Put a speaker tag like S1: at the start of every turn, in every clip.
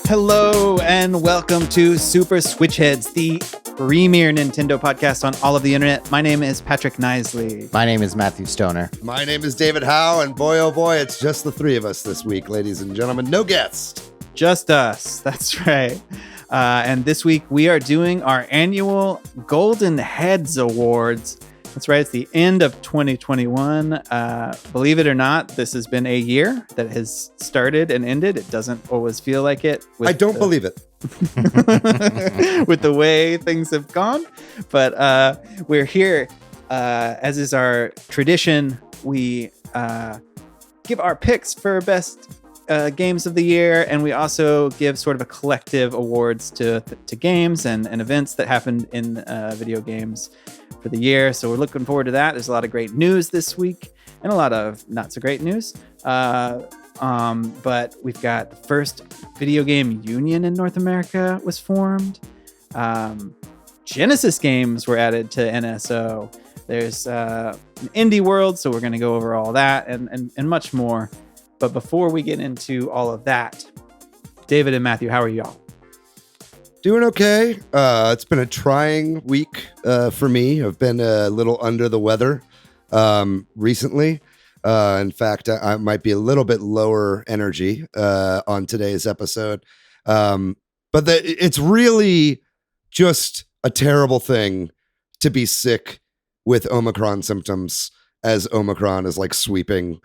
S1: Hello and welcome to Super Switch Headz, the premier Nintendo podcast on all of the internet. My name is Patrick Knisley.
S2: My name is Matthew Stoner.
S3: My name is David Howe, and boy, oh boy, it's just the three of us this week, ladies and gentlemen. No guest.
S1: Just us. That's right. And this week we are doing our annual Golden Headz Awards. That's right. It's the end of 2021. Believe it or not, this has been a year that has started and ended. It doesn't always feel like it.
S3: I don't believe it.
S1: With the way things have gone. But we're here, as is our tradition. We give our picks for best games of the year, and we also give sort of a collective awards to games and events that happened in video games for the year. So we're looking forward to that. There's a lot of great news this week and a lot of not so great news. But we've got the first video game union in North America was formed. Genesis games were added to NSO. There's an indie world, so we're going to go over all that and much more. But before we get into all of that, David and Matthew, how are y'all?
S3: Doing okay. It's been a trying week for me. I've been a little under the weather recently. In fact, I might be a little bit lower energy on today's episode. But it's really just a terrible thing to be sick with Omicron symptoms as Omicron is like sweeping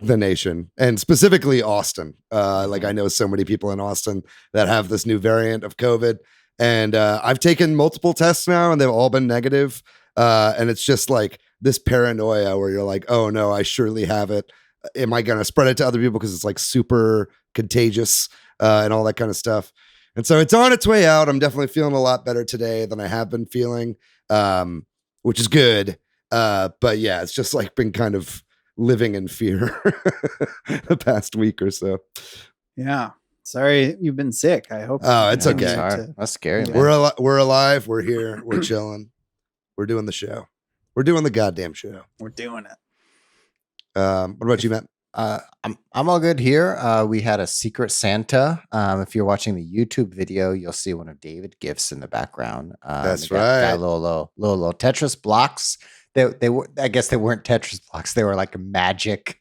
S3: the nation, and specifically Austin. I know so many people in Austin that have this new variant of COVID, and I've taken multiple tests now and they've all been negative. And it's just like this paranoia where you're like, oh no, I surely have it. Am I going to spread it to other people? Because it's like super contagious and all that kind of stuff. And so it's on its way out. I'm definitely feeling a lot better today than I have been feeling, which is good. But yeah, it's just like been kind of living in fear the past week or so.
S1: Yeah. Sorry you've been sick. I hope.
S3: Oh, it's okay.
S2: That's scary, man.
S3: We're alive. We're here. We're chilling. We're doing the show. We're doing the goddamn show.
S1: We're doing it.
S3: What about you, Matt?
S2: I'm all good here. We had a Secret Santa. If you're watching the YouTube video, you'll see one of David's gifts in the background.
S3: That's right.
S2: Got little Tetris blocks. They were, I guess they weren't Tetris blocks. They were like magic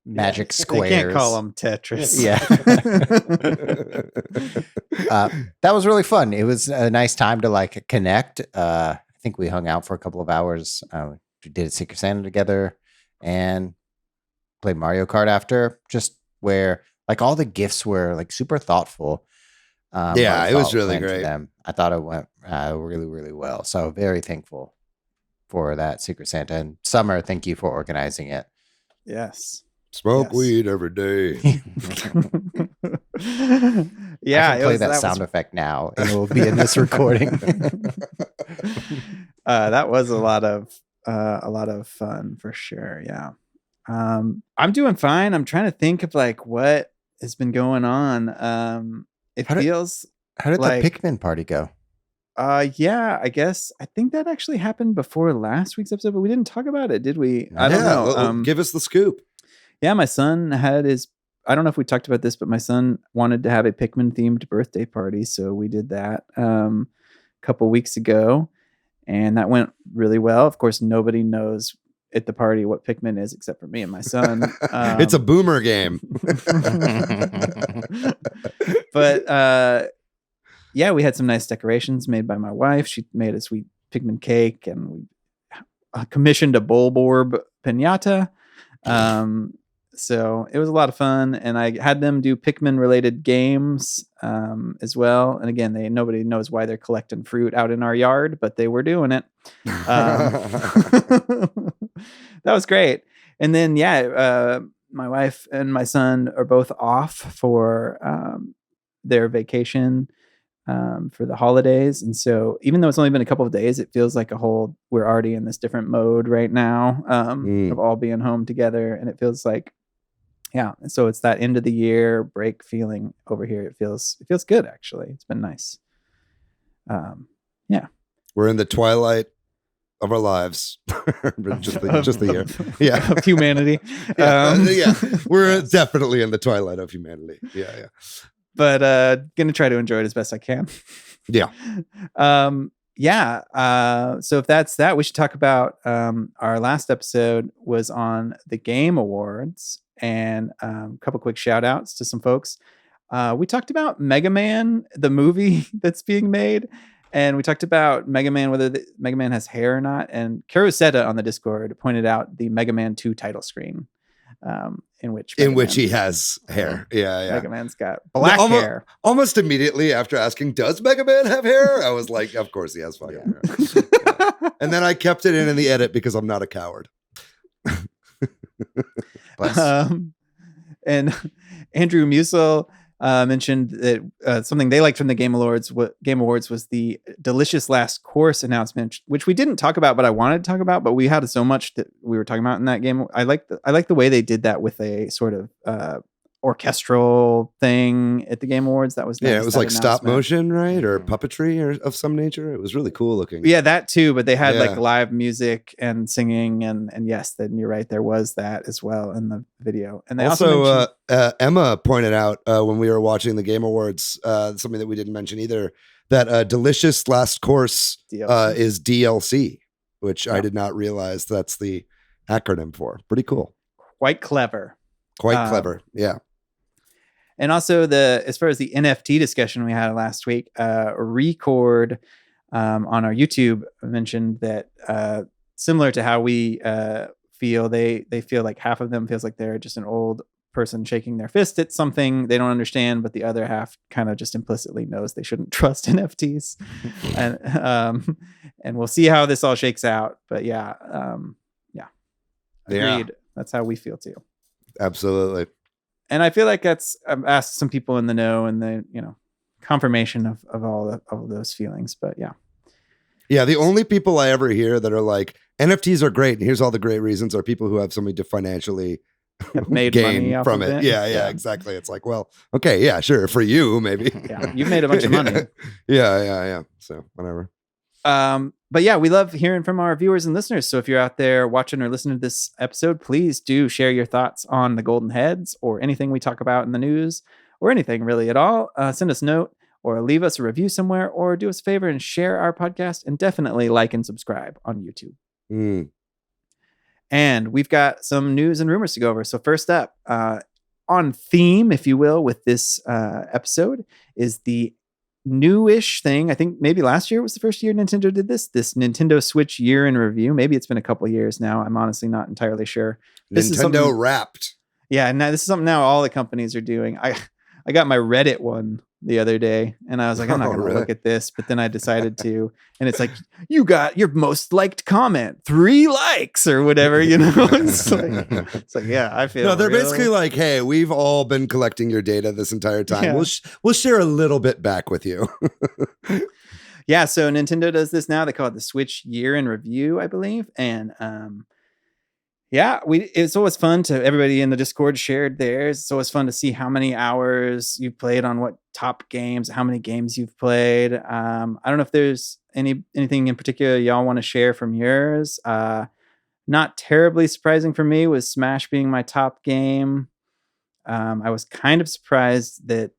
S2: squares.
S1: They can't call them Tetris.
S2: Yeah. That was really fun. It was a nice time to like connect. I think we hung out for a couple of hours. We did a Secret Santa together and played Mario Kart after, just where like all the gifts were like super thoughtful.
S3: Yeah, it was really great.
S2: I thought it went really, really well. So very thankful for that Secret Santa. And Summer, thank you for organizing it.
S1: Yes.
S3: Smoke weed every day.
S1: Yeah,
S2: I can play that sound effect now, and it will be in this recording.
S1: That was a lot of fun for sure. Yeah. I'm doing fine. I'm trying to think of like what has been going on. How did
S2: the Pikmin party go?
S1: Yeah, I guess I think that actually happened before last week's episode, but we didn't talk about it, did we? I don't know.
S3: Give us the scoop.
S1: Yeah, my son had I don't know if we talked about this, but my son wanted to have a Pikmin themed birthday party, so we did that a couple weeks ago, and that went really well. Of course, nobody knows at the party what Pikmin is except for me and my son.
S3: It's a boomer game.
S1: But yeah, we had some nice decorations made by my wife. She made a sweet Pikmin cake, and we commissioned a Bulborb pinata. So it was a lot of fun, and I had them do Pikmin related games as well. And again, nobody knows why they're collecting fruit out in our yard, but they were doing it. That was great. And then, my wife and my son are both off for their vacation for the holidays. And so even though it's only been a couple of days, it feels like we're already in this different mode right now of all being home together. And it feels like, yeah. So it's that end of the year break feeling over here. It feels good, actually. It's been nice. Yeah.
S3: We're in the twilight of our lives. just the year. Yeah.
S1: Of humanity.
S3: Yeah. We're definitely in the twilight of humanity. Yeah.
S1: but gonna try to enjoy it as best I can.
S3: Yeah.
S1: So if that's that, we should talk about our last episode was on the Game Awards, and a couple quick shout outs to some folks. We talked about Mega Man, the movie that's being made, and we talked about Mega Man, whether Mega Man has hair or not. And Karuseta on the Discord pointed out the Mega Man 2 title screen, in which
S3: he has hair. Yeah.
S1: Mega Man's got black hair.
S3: Almost immediately after asking, does Mega Man have hair? I was like, of course he has fucking hair. And then I kept it in the edit because I'm not a coward.
S1: And Andrew Musel mentioned that something they liked from the Game Awards was the Delicious Last Course announcement, which we didn't talk about, but I wanted to talk about. But we had so much that we were talking about in that game. I like the way they did that with a sort of orchestral thing at the Game Awards. That was nice.
S3: Yeah, it was like stop motion, right, or puppetry or of some nature. It was really cool looking.
S1: Yeah, that too. But they had like live music and singing, and yes, then you're right, there was that as well in the video. And they also
S3: Emma pointed out when we were watching the Game Awards, something that we didn't mention either, that Delicious Last Course is DLC, which I did not realize that's the acronym for. Pretty cool.
S1: Quite clever.
S3: Quite clever. Yeah.
S1: And also as far as the NFT discussion we had last week, Record on our YouTube mentioned that similar to how we feel, they feel like half of them feels like they're just an old person shaking their fist at something they don't understand, but the other half kind of just implicitly knows they shouldn't trust NFTs. And we'll see how this all shakes out. But agreed. That's how we feel too.
S3: Absolutely.
S1: And I feel like I've asked some people in the know, and the confirmation of all of those feelings. But
S3: yeah, the only people I ever hear that are like NFTs are great and here's all the great reasons are people who have something to financially
S1: made
S3: gain
S1: money
S3: from it. Yeah, exactly. It's like, well, okay, yeah, sure, for you maybe.
S1: Yeah, you've made a bunch of money.
S3: Yeah. So whatever.
S1: But yeah, we love hearing from our viewers and listeners. So if you're out there watching or listening to this episode, please do share your thoughts on the Golden Headz or anything we talk about in the news or anything really at all. Send us a note or leave us a review somewhere, or do us a favor and share our podcast, and definitely like and subscribe on YouTube. And we've got some news and rumors to go over. So first up, on theme, if you will, with this episode is the newish thing. I think maybe last year was the first year Nintendo did this Nintendo Switch year in review. Maybe it's been a couple of years now. I'm honestly not entirely sure.
S3: Nintendo Wrapped.
S1: Yeah, and this is something now all the companies are doing. I got my Reddit one the other day, and I was like, I'm not going to look at this, but then I decided to, and it's like, you got your most liked comment, 3 likes or whatever, It's like, yeah, I feel.
S3: No, they're basically like, hey, we've all been collecting your data this entire time. Yeah. We'll share a little bit back with you.
S1: Yeah, so Nintendo does this now. They call it the Switch Year in Review, I believe, and it's always fun to everybody in the Discord shared theirs. It's always fun to see how many hours you've played on what top games, how many games you've played. I don't know if there's anything in particular y'all want to share from yours. Not terribly surprising for me was Smash being my top game. I was kind of surprised that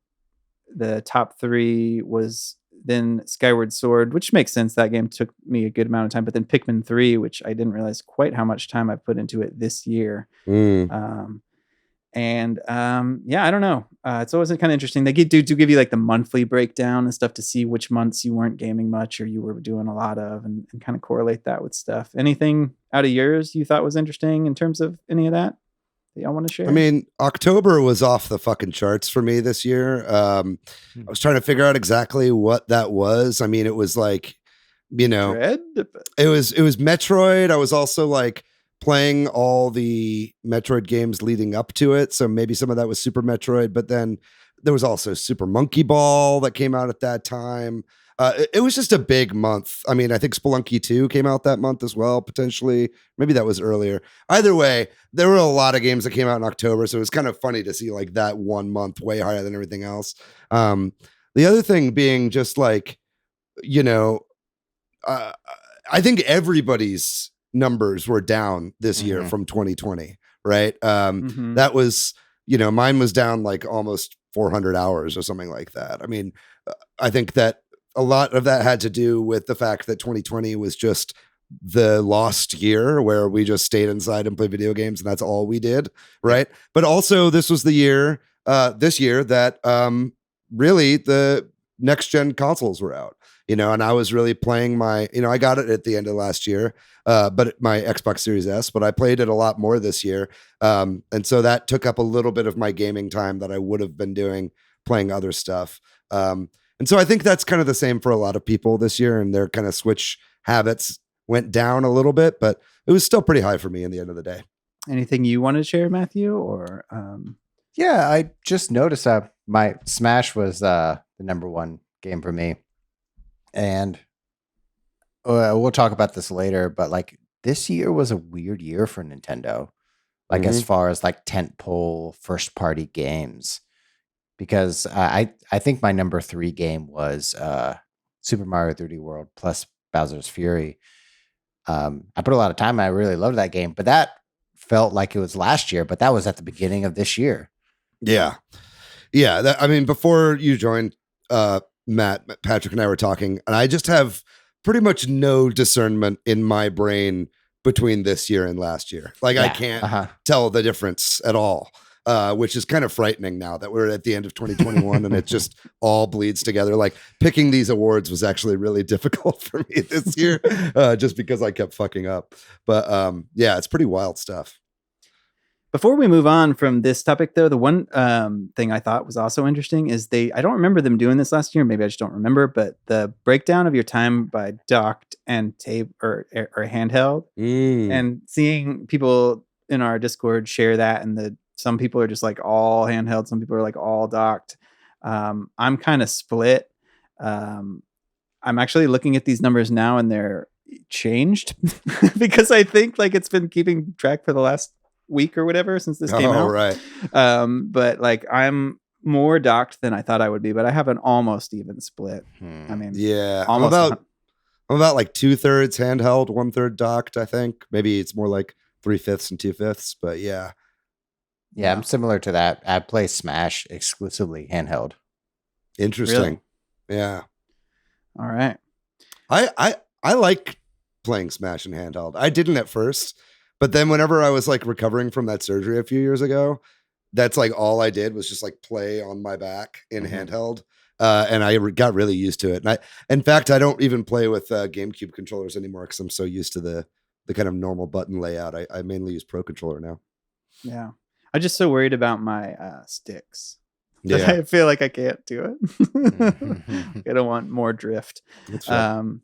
S1: the top 3 was then Skyward Sword, which makes sense. That game took me a good amount of time, but then Pikmin 3, which I didn't realize quite how much time I put into it this year. I don't know. It's always kind of interesting. They do give you like the monthly breakdown and stuff to see which months you weren't gaming much or you were doing a lot of, and kind of correlate that with stuff. Anything out of yours you thought was interesting in terms of any of that y'all want to share?
S3: I mean, October was off the fucking charts for me this year. I was trying to figure out exactly what that was. I mean, it was like,
S1: Dread?
S3: It was Metroid. I was also like playing all the Metroid games leading up to it. So maybe some of that was Super Metroid, but then there was also Super Monkey Ball that came out at that time. It was just a big month. I mean, I think Spelunky 2 came out that month as well, potentially. Maybe that was earlier. Either way, there were a lot of games that came out in October, so it was kind of funny to see like that 1 month way higher than everything else. The other thing being just like, I think everybody's numbers were down this year from 2020, right? That was, mine was down like almost 400 hours or something like that. I mean, I think that a lot of that had to do with the fact that 2020 was just the lost year where we just stayed inside and played video games, and that's all we did, right? But also, this was the year, this year that really the next gen consoles were out, and I was really playing my, I got it at the end of last year, but my Xbox Series S, but I played it a lot more this year, and so that took up a little bit of my gaming time that I would have been doing playing other stuff. And so I think that's kind of the same for a lot of people this year, and their kind of Switch habits went down a little bit, but it was still pretty high for me in the end of the day.
S1: Anything you want to share, Matthew? Or
S2: Yeah, I just noticed that my Smash was the number one game for me. And we'll talk about this later, but like this year was a weird year for Nintendo. Like as far as like tentpole first party games. Because I think my number 3 game was Super Mario 3D World plus Bowser's Fury. I put a lot of time. I really loved that game, but that felt like it was last year. But that was at the beginning of this year.
S3: Yeah. I mean, before you joined, Matt, Patrick, and I were talking, and I just have pretty much no discernment in my brain between this year and last year. Like I can't tell the difference at all. Which is kind of frightening now that we're at the end of 2021 and it just all bleeds together. Like picking these awards was actually really difficult for me this year, just because I kept fucking up. But yeah, it's pretty wild stuff.
S1: Before we move on from this topic, though, the one thing I thought was also interesting is I don't remember them doing this last year. Maybe I just don't remember, but the breakdown of your time by docked and tape or handheld, and seeing people in our Discord share that, and some people are just like all handheld. Some people are like all docked. I'm kind of split. I'm actually looking at these numbers now and they're changed because I think like it's been keeping track for the last week or whatever since this came out.
S3: Right.
S1: But like I'm more docked than I thought I would be, but I have an almost even split. I mean,
S3: yeah,
S1: almost
S3: I'm about like 2/3 handheld, 1/3 docked. I think maybe it's more like 3/5 and 2/5, but yeah.
S2: Yeah, I'm similar to that. I play Smash exclusively handheld.
S3: Interesting. Really? Yeah.
S1: All right.
S3: I like playing Smash in handheld. I didn't at first, but then whenever I was like recovering from that surgery a few years ago, that's like all I did was just like play on my back in handheld. And I got really used to it. And in fact, I don't even play with GameCube controllers anymore because I'm so used to the kind of normal button layout. I mainly use Pro Controller now.
S1: Yeah. I'm just so worried about my sticks.
S3: Yeah.
S1: I feel like I can't do it. I don't want more drift. But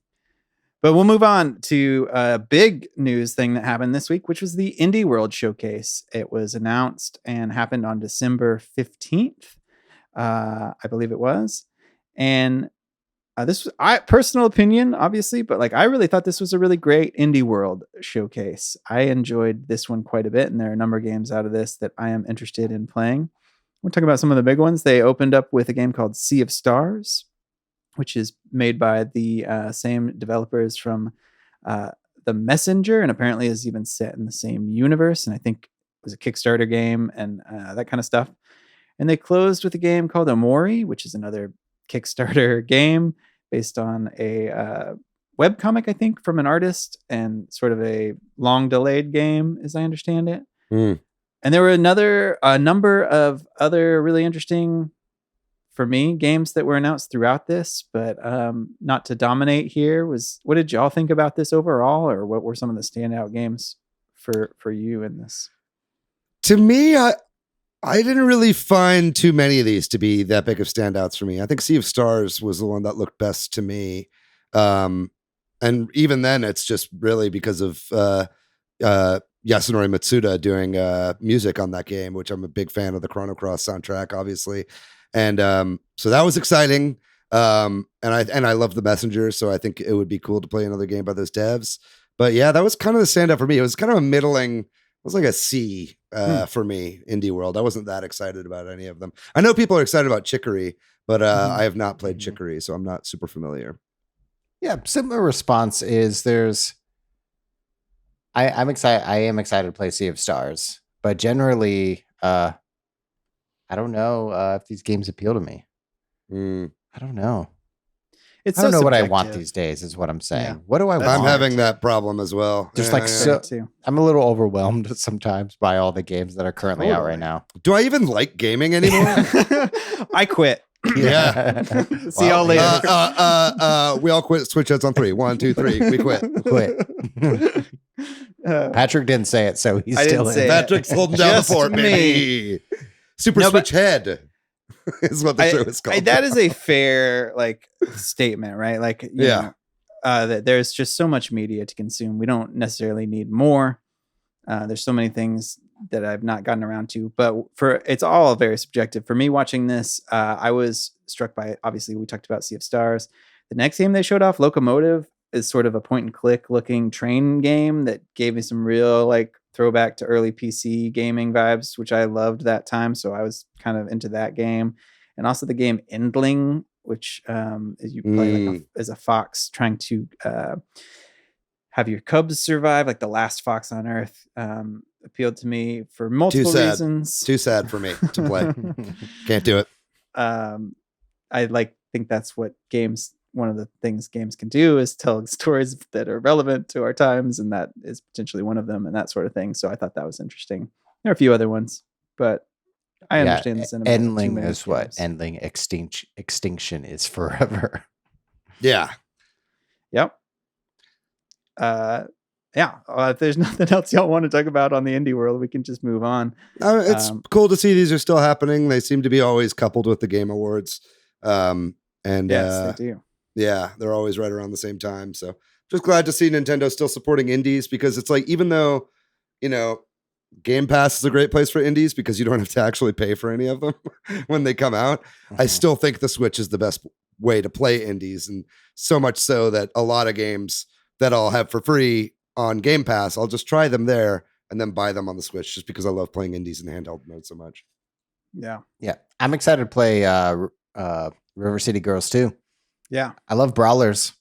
S1: we'll move on to a big news thing that happened this week, which was the Indie World Showcase. It was announced and happened on December 15th, I believe it was. And this was personal opinion, obviously, but like I really thought this was a really great Indie World Showcase. I enjoyed this one quite a bit, and there are a number of games out of this that I am interested in playing. We'll talk about some of the big ones. They opened up with a game called Sea of Stars, which is made by the same developers from The Messenger, and apparently is even set in the same universe. And I think it was a Kickstarter game and that kind of stuff. And they closed with a game called Omori, which is another Kickstarter game based on a webcomic, I think, from an artist, and sort of a long delayed game, as I understand it. And there were a number of other really interesting, for me, games that were announced throughout this, but not to dominate here. What did y'all think about this overall, or what were some of the standout games for you in this?
S3: To me, I didn't really find too many of these to be that big of standouts for me. I think Sea of Stars was the one that looked best to me. And even then, it's just really because of Yasunori Matsuda doing music on that game, which I'm a big fan of the Chrono Cross soundtrack, obviously. And so that was exciting. And I love The Messenger, so I think it would be cool to play another game by those devs. But yeah, that was kind of the standout for me. It was kind of a middling, it was like a C for me, Indie World. I wasn't that excited about any of them. I know people are excited about Chicory, but I have not played Chicory, so I'm not super familiar.
S2: Yeah, similar response is I am excited to play Sea of Stars, but generally I I don't know if these games appeal to me. I don't know.
S1: It's
S2: I don't
S1: so
S2: know what I
S1: subjective.
S2: want these days is what I'm saying.
S1: Yeah.
S2: What do I want?
S3: I'm having that problem as well.
S2: Just like
S1: Fair
S2: so,
S1: too.
S2: I'm a little overwhelmed sometimes by all the games that are currently out right now.
S3: Do I even like gaming anymore?
S1: I quit.
S3: Yeah.
S1: See y'all later.
S3: We all quit Switch Headz on 3. 1, 2, 3. We quit.
S2: Patrick didn't say it, so he's
S1: I
S2: still
S1: didn't
S2: in.
S1: say it.
S3: Patrick's holding down the
S1: Just
S3: fort,
S1: me.
S3: baby. Super Switch Head is what the show is called.
S1: That is a fair statement, right? Like, you know, that there's just so much media to consume. We don't necessarily need more. There's so many things that I've not gotten around to, but it's all very subjective. For me, watching this, I was struck by, obviously, we talked about Sea of Stars. The next game they showed off, Locomotive, is sort of a point and click looking train game that gave me some real throwback to early PC gaming vibes, which I loved that time. So I was kind of into that game. And also the game Endling, which is you play as a fox trying to have your cubs survive, like the last fox on Earth. Appealed to me for multiple reasons.
S3: Too sad for me to play. Can't do it.
S1: I think that's what one of the things games can do is tell stories that are relevant to our times, and that is potentially one of them, and that sort of thing. So I thought that was interesting. There are a few other ones, but I understand the sentiment.
S2: Endling is what Endling extinction is forever.
S3: Yeah.
S1: Yep. If there's nothing else y'all want to talk about on the indie world, we can just move on.
S3: It's cool to see these are still happening. They seem to be always coupled with the Game Awards.
S1: Yes, they do.
S3: Yeah, they're always right around the same time. So just glad to see Nintendo still supporting indies, because it's like, even though, Game Pass is a great place for indies because you don't have to actually pay for any of them when they come out. I still think the Switch is the best way to play indies. And so much so that a lot of games that I'll have for free on Game Pass, I'll just try them there and then buy them on the Switch, just because I love playing indies in handheld mode so much.
S1: Yeah.
S2: I'm excited to play River City Girls too.
S1: Yeah.
S2: I love brawlers.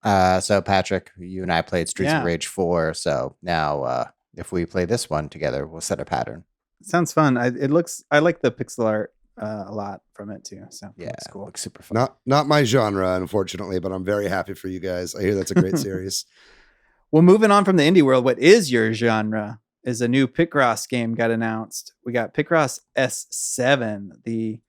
S2: So Patrick, you and I played Streets of Rage 4. So now if we play this one together, we'll set a pattern.
S1: Sounds fun. I like the pixel art a lot from it too. So
S2: yeah,
S1: it's cool.
S2: Looks super fun.
S3: Not my genre, unfortunately, but I'm very happy for you guys. I hear that's a great series.
S1: Well, moving on from the indie world, what is your genre? Is a new Picross game got announced. We got Picross S7, the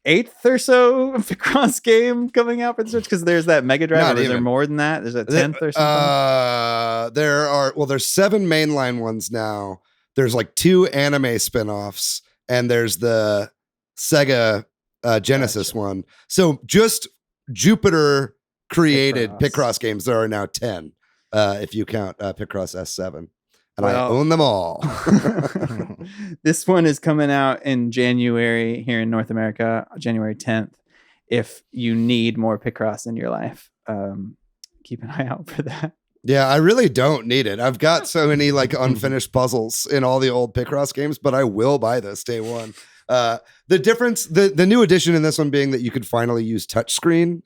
S1: 8th or so Picross game coming out for the Switch, because there's that Mega Drive. Is there more than that? There's a 10th or something?
S3: There's 7 mainline ones now. There's 2 anime spin-offs, and there's the Sega Genesis one. So just Jupiter created Picross games, there are now 10, if you count Picross S7. And I own them all.
S1: This one is coming out in January here in North America, January 10th. If you need more Picross in your life, keep an eye out for that.
S3: Yeah, I really don't need it. I've got so many unfinished puzzles in all the old Picross games, but I will buy this day one. The difference, the new addition in this one being that you could finally use touchscreen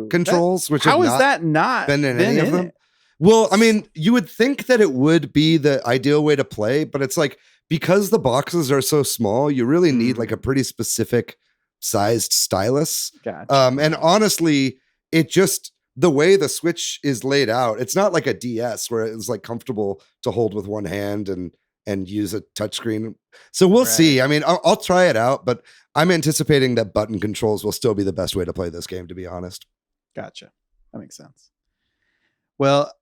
S3: controls, which
S1: how is that not
S3: been in any of them? Well, I mean, you would think that it would be the ideal way to play, but it's because the boxes are so small, you really need a pretty specific sized stylus.
S1: Gotcha.
S3: And honestly, the way the Switch is laid out, it's not like a DS where it's comfortable to hold with one hand and use a touchscreen. So we'll see. I mean, I'll try it out, but I'm anticipating that button controls will still be the best way to play this game, to be honest.
S1: Gotcha. That makes sense. Well,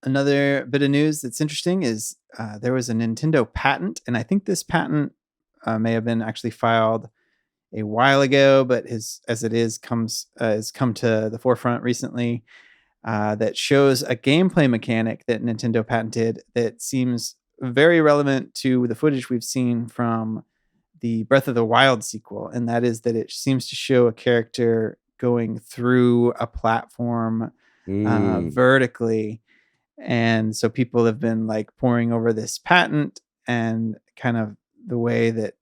S1: another bit of news that's interesting is there was a Nintendo patent, and I think this patent may have been actually filed a while ago, but has come to the forefront recently, that shows a gameplay mechanic that Nintendo patented that seems very relevant to the footage we've seen from the Breath of the Wild sequel, and that is that it seems to show a character going through a platform vertically. And so people have been poring over this patent and kind of the way that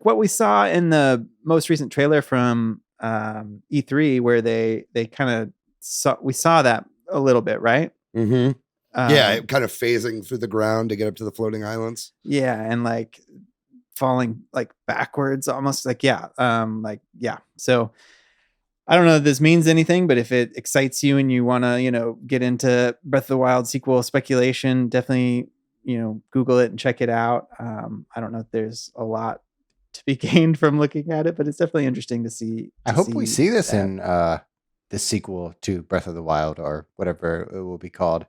S1: what we saw in the most recent trailer from E3, where they kind of we saw that a little bit, right?
S3: Mm-hmm. Kind of phasing through the ground to get up to the floating islands.
S1: Yeah, and falling like backwards almost, like so I don't know if this means anything, but if it excites you and you want to get into Breath of the Wild sequel speculation, definitely Google it and check it out. I don't know if there's a lot to be gained from looking at it, but it's definitely interesting to see.
S2: I hope we see this in the sequel to Breath of the Wild, or whatever it will be called.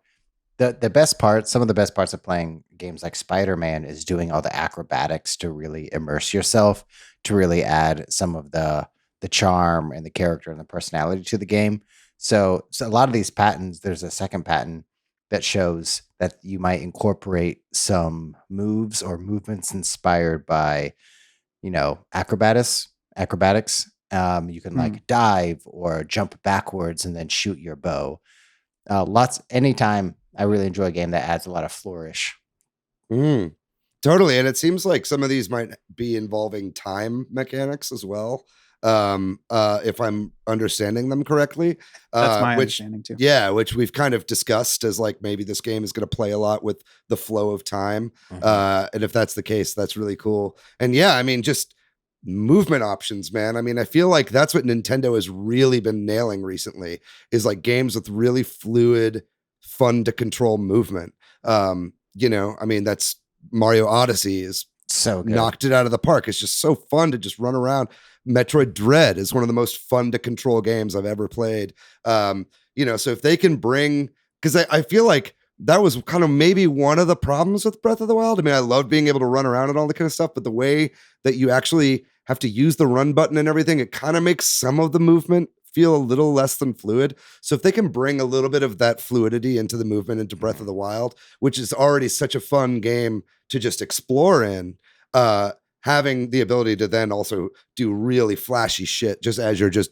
S2: The best part, some of the best parts of playing games like Spider-Man is doing all the acrobatics to really immerse yourself, to really add some of the charm and the character and the personality to the game. So a lot of these patents, there's a second patent that shows that you might incorporate some moves or movements inspired by, acrobatics. You can like dive or jump backwards and then shoot your bow. Anytime I really enjoy a game that adds a lot of flourish.
S3: Totally. And it seems like some of these might be involving time mechanics as well. If I'm understanding them correctly.
S1: That's my understanding too.
S3: Yeah, which we've kind of discussed as like maybe this game is going to play a lot with the flow of time. And if that's the case, that's really cool. And yeah, I mean, just movement options, man. I mean, I feel like that's what Nintendo has really been nailing recently, is like games with really fluid, fun to control movement. I mean, that's Mario Odyssey is
S2: so good.
S3: Knocked it out of the park. It's just so fun to just run around. Metroid Dread is one of the most fun to control games I've ever played. So if they can bring, because I feel like that was kind of maybe one of the problems with Breath of the Wild. I mean, I love being able to run around and all that kind of stuff, but the way that you actually have to use the run button and everything, it kind of makes some of the movement feel a little less than fluid. So if they can bring a little bit of that fluidity into the movement into Breath of the Wild, which is already such a fun game to just explore in, having the ability to then also do really flashy shit just as you're just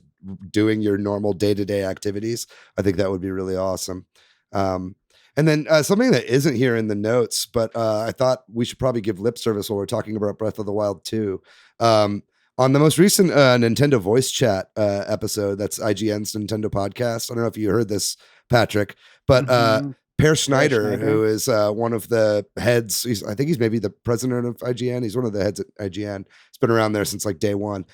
S3: doing your normal day-to-day activities, I think that would be really awesome. And then something that isn't here in the notes, but I thought we should probably give lip service while we're talking about Breath of the Wild 2. On the most recent Nintendo voice chat episode, that's IGN's Nintendo podcast. I don't know if you heard this, Patrick, but Per Schneider, who is one of the heads, I think he's maybe the president of IGN. He's one of the heads at IGN. He's been around there since like day one.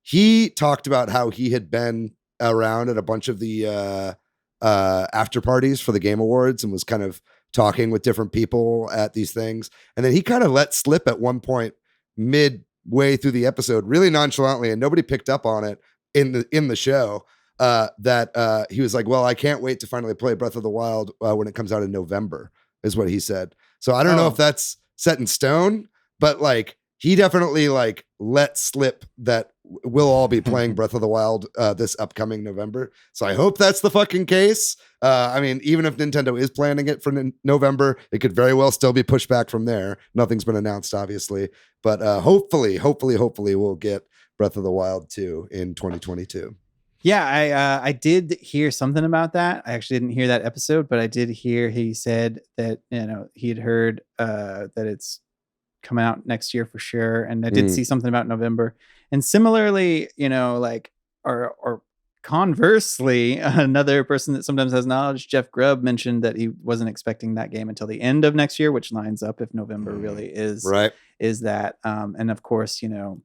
S3: He talked about how he had been around at a bunch of the after parties for the Game Awards and was kind of talking with different people at these things. And then he kind of let slip at one point midway through the episode, really nonchalantly, and nobody picked up on it in the show, that he was like, well, I can't wait to finally play Breath of the Wild when it comes out in November, is what he said. So I don't know if that's set in stone, but like he definitely like let slip that we'll all be playing Breath of the Wild this upcoming November. So I hope that's the fucking case. I mean, even if Nintendo is planning it for November, it could very well still be pushed back from there. Nothing's been announced, obviously, but hopefully we'll get Breath of the Wild 2 in 2022.
S1: Yeah, I did hear something about that. I actually didn't hear that episode, but I did hear he said that he had heard that it's coming out next year for sure, and I did see something about November. And similarly, or conversely, another person that sometimes has knowledge, Jeff Grubb, mentioned that he wasn't expecting that game until the end of next year, which lines up if November really is
S3: right.
S1: Is that, and of course, who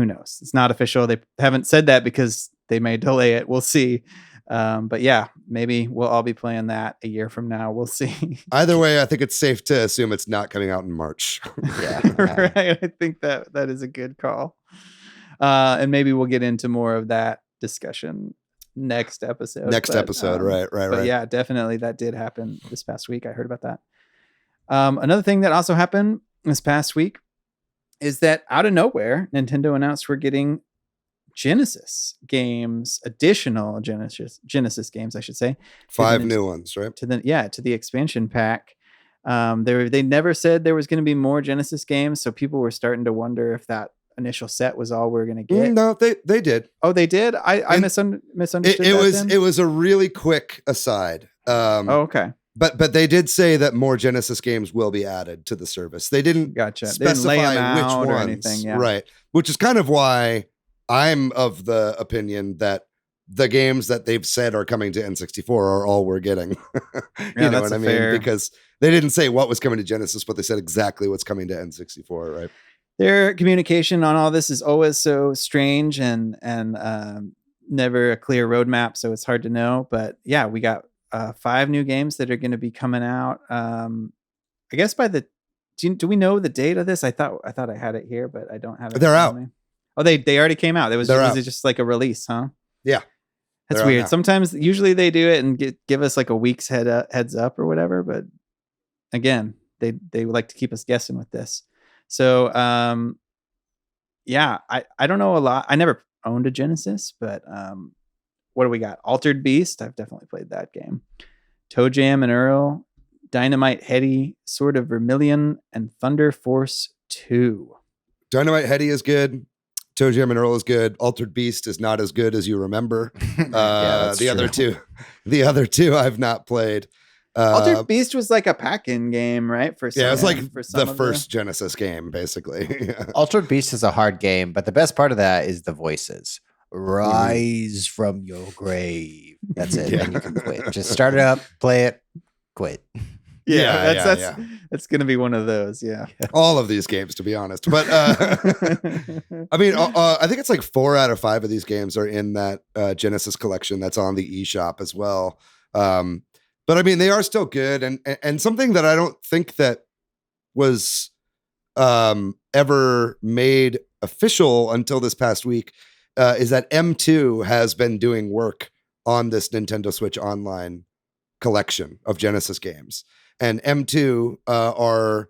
S1: knows? It's not official. They haven't said that because they may delay it. We'll see. But yeah, maybe we'll all be playing that a year from now. We'll see.
S3: Either way, I think it's safe to assume it's not coming out in March.
S2: Yeah.
S1: Right. I think that is a good call. And maybe we'll get into more of that discussion next episode.
S3: Right.
S1: But yeah, definitely that did happen this past week. I heard about that. Another thing that also happened this past week is that out of nowhere, Nintendo announced we're getting Genesis games, additional Genesis games, I should say.
S3: 5 new ones, right?
S1: To the expansion pack. They never said there was going to be more Genesis games, so people were starting to wonder if that initial set was all we're going to get.
S3: No, they did.
S1: Oh, they did? I misunderstood.
S3: It was a really quick aside.
S1: Okay.
S3: But they did say that more Genesis games will be added to the service. They didn't specify which ones,
S1: or anything, yeah.
S3: Right? Which is kind of why I'm of the opinion that the games that they've said are coming to N64 are all we're getting. You know what I mean? Because They didn't say what was coming to Genesis, but they said exactly what's coming to N64, right?
S1: Their communication on all this is always so strange and never a clear roadmap, so it's hard to know. But yeah, we got 5 new games that are going to be coming out. I guess by the do we know the date of this? I thought I had it here, but I don't have it.
S3: They're out.
S1: Oh, they already came out. Was it just like a release, huh?
S3: Yeah.
S1: That's weird. Sometimes, usually they do it and give us like a week's heads up or whatever. But again, they like to keep us guessing with this. So, yeah, I don't know a lot. I never owned a Genesis, but what do we got? Altered Beast. I've definitely played that game. Toe Jam and Earl, Dynamite Heady, Sword of Vermilion, and Thunder Force 2.
S3: Dynamite Heady is good. Toe Jam and Earl is good. Altered Beast is not as good as you remember. The other two I've not played.
S1: Altered Beast was like a pack-in game, right?
S3: It was like the first Genesis game, basically.
S2: Altered Beast is a hard game, but the best part of that is the voices. Rise from your grave. That's it. And you can quit. Just start it up, play it, quit.
S1: That's gonna be one of those. Yeah,
S3: all of these games, to be honest. But I mean, I think it's like 4 out of 5 of these games are in that Genesis collection that's on the eShop as well. But I mean, they are still good, and something that I don't think that was ever made official until this past week is that M2 has been doing work on this Nintendo Switch Online collection of Genesis games. And M2 are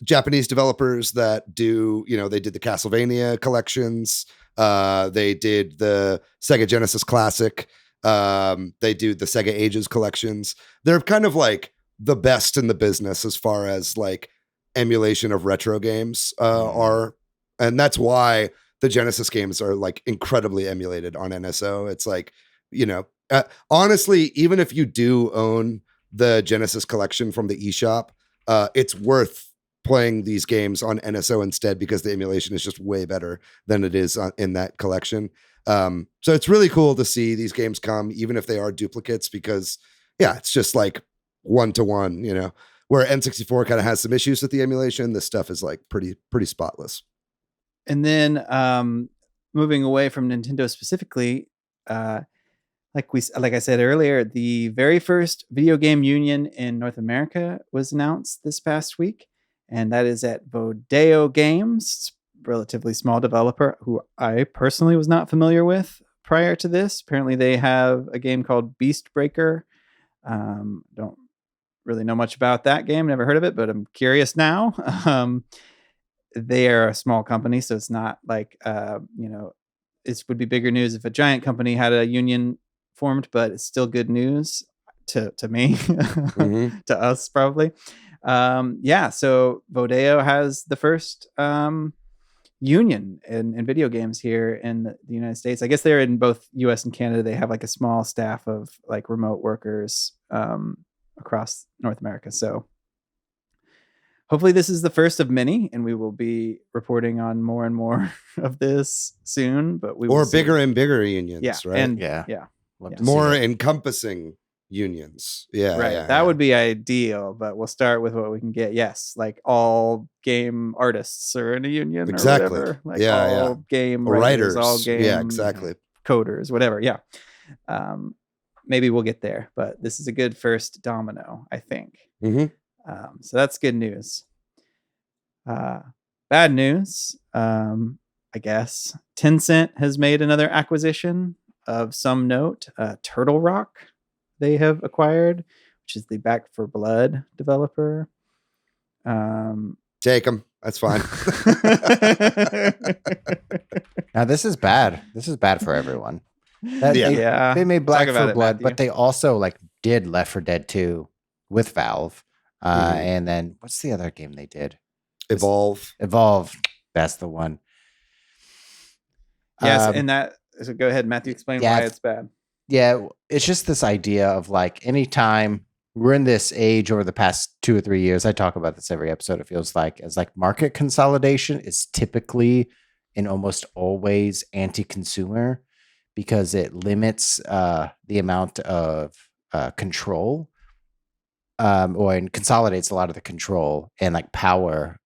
S3: Japanese developers that do, they did the Castlevania collections. They did the Sega Genesis Classic. They do the Sega Ages collections. They're kind of like the best in the business as far as like emulation of retro games are. And that's why the Genesis games are like incredibly emulated on NSO. It's like, honestly, even if you do own the Genesis collection from the eShop, it's worth playing these games on NSO instead because the emulation is just way better than it is in that collection. So it's really cool to see these games come, even if they are duplicates, because it's just like 1-to-1, where N64 kind of has some issues with the emulation. This stuff is like pretty spotless.
S1: And then moving away from Nintendo specifically, like I said earlier, the very first video game union in North America was announced this past week, and that is at Vodeo Games, relatively small developer who I personally was not familiar with prior to this. Apparently, they have a game called Beast Breaker. Don't really know much about that game, never heard of it, but I'm curious now. They are a small company, so it's not like it would be bigger news if a giant company had a union formed, but it's still good news to me, to us probably. So Vodeo has the first union in video games here in the United States. I guess they're in both US and Canada. They have like a small staff of like remote workers across North America. So hopefully this is the first of many, and we will be reporting on more and more of this soon. But we will
S3: bigger and bigger unions, right? More encompassing unions.
S1: That would be ideal, but we'll start with what we can get. Yes, like all game artists are in a union,
S3: exactly.
S1: Or whatever. All game writers, all game coders, whatever. Maybe we'll get there, but this is a good first domino, I think. So that's good news. Bad news, I guess. Tencent has made another acquisition of some note. Turtle Rock they have acquired, which is the Back 4 Blood developer.
S3: Take them. That's fine.
S2: Now this is bad. This is bad for everyone. They made Back 4 Blood, but they also did Left 4 Dead 2 with Valve. And then what's the other game they did?
S3: Evolve.
S2: That's the one.
S1: Yes, and that. So go ahead, Matthew. Explain why it's bad.
S2: Yeah, it's just this idea of anytime we're in this age over the past 2 or 3 years. I talk about this every episode. It feels like market consolidation is typically and almost always anti-consumer because it limits the amount of control and consolidates a lot of the control and like power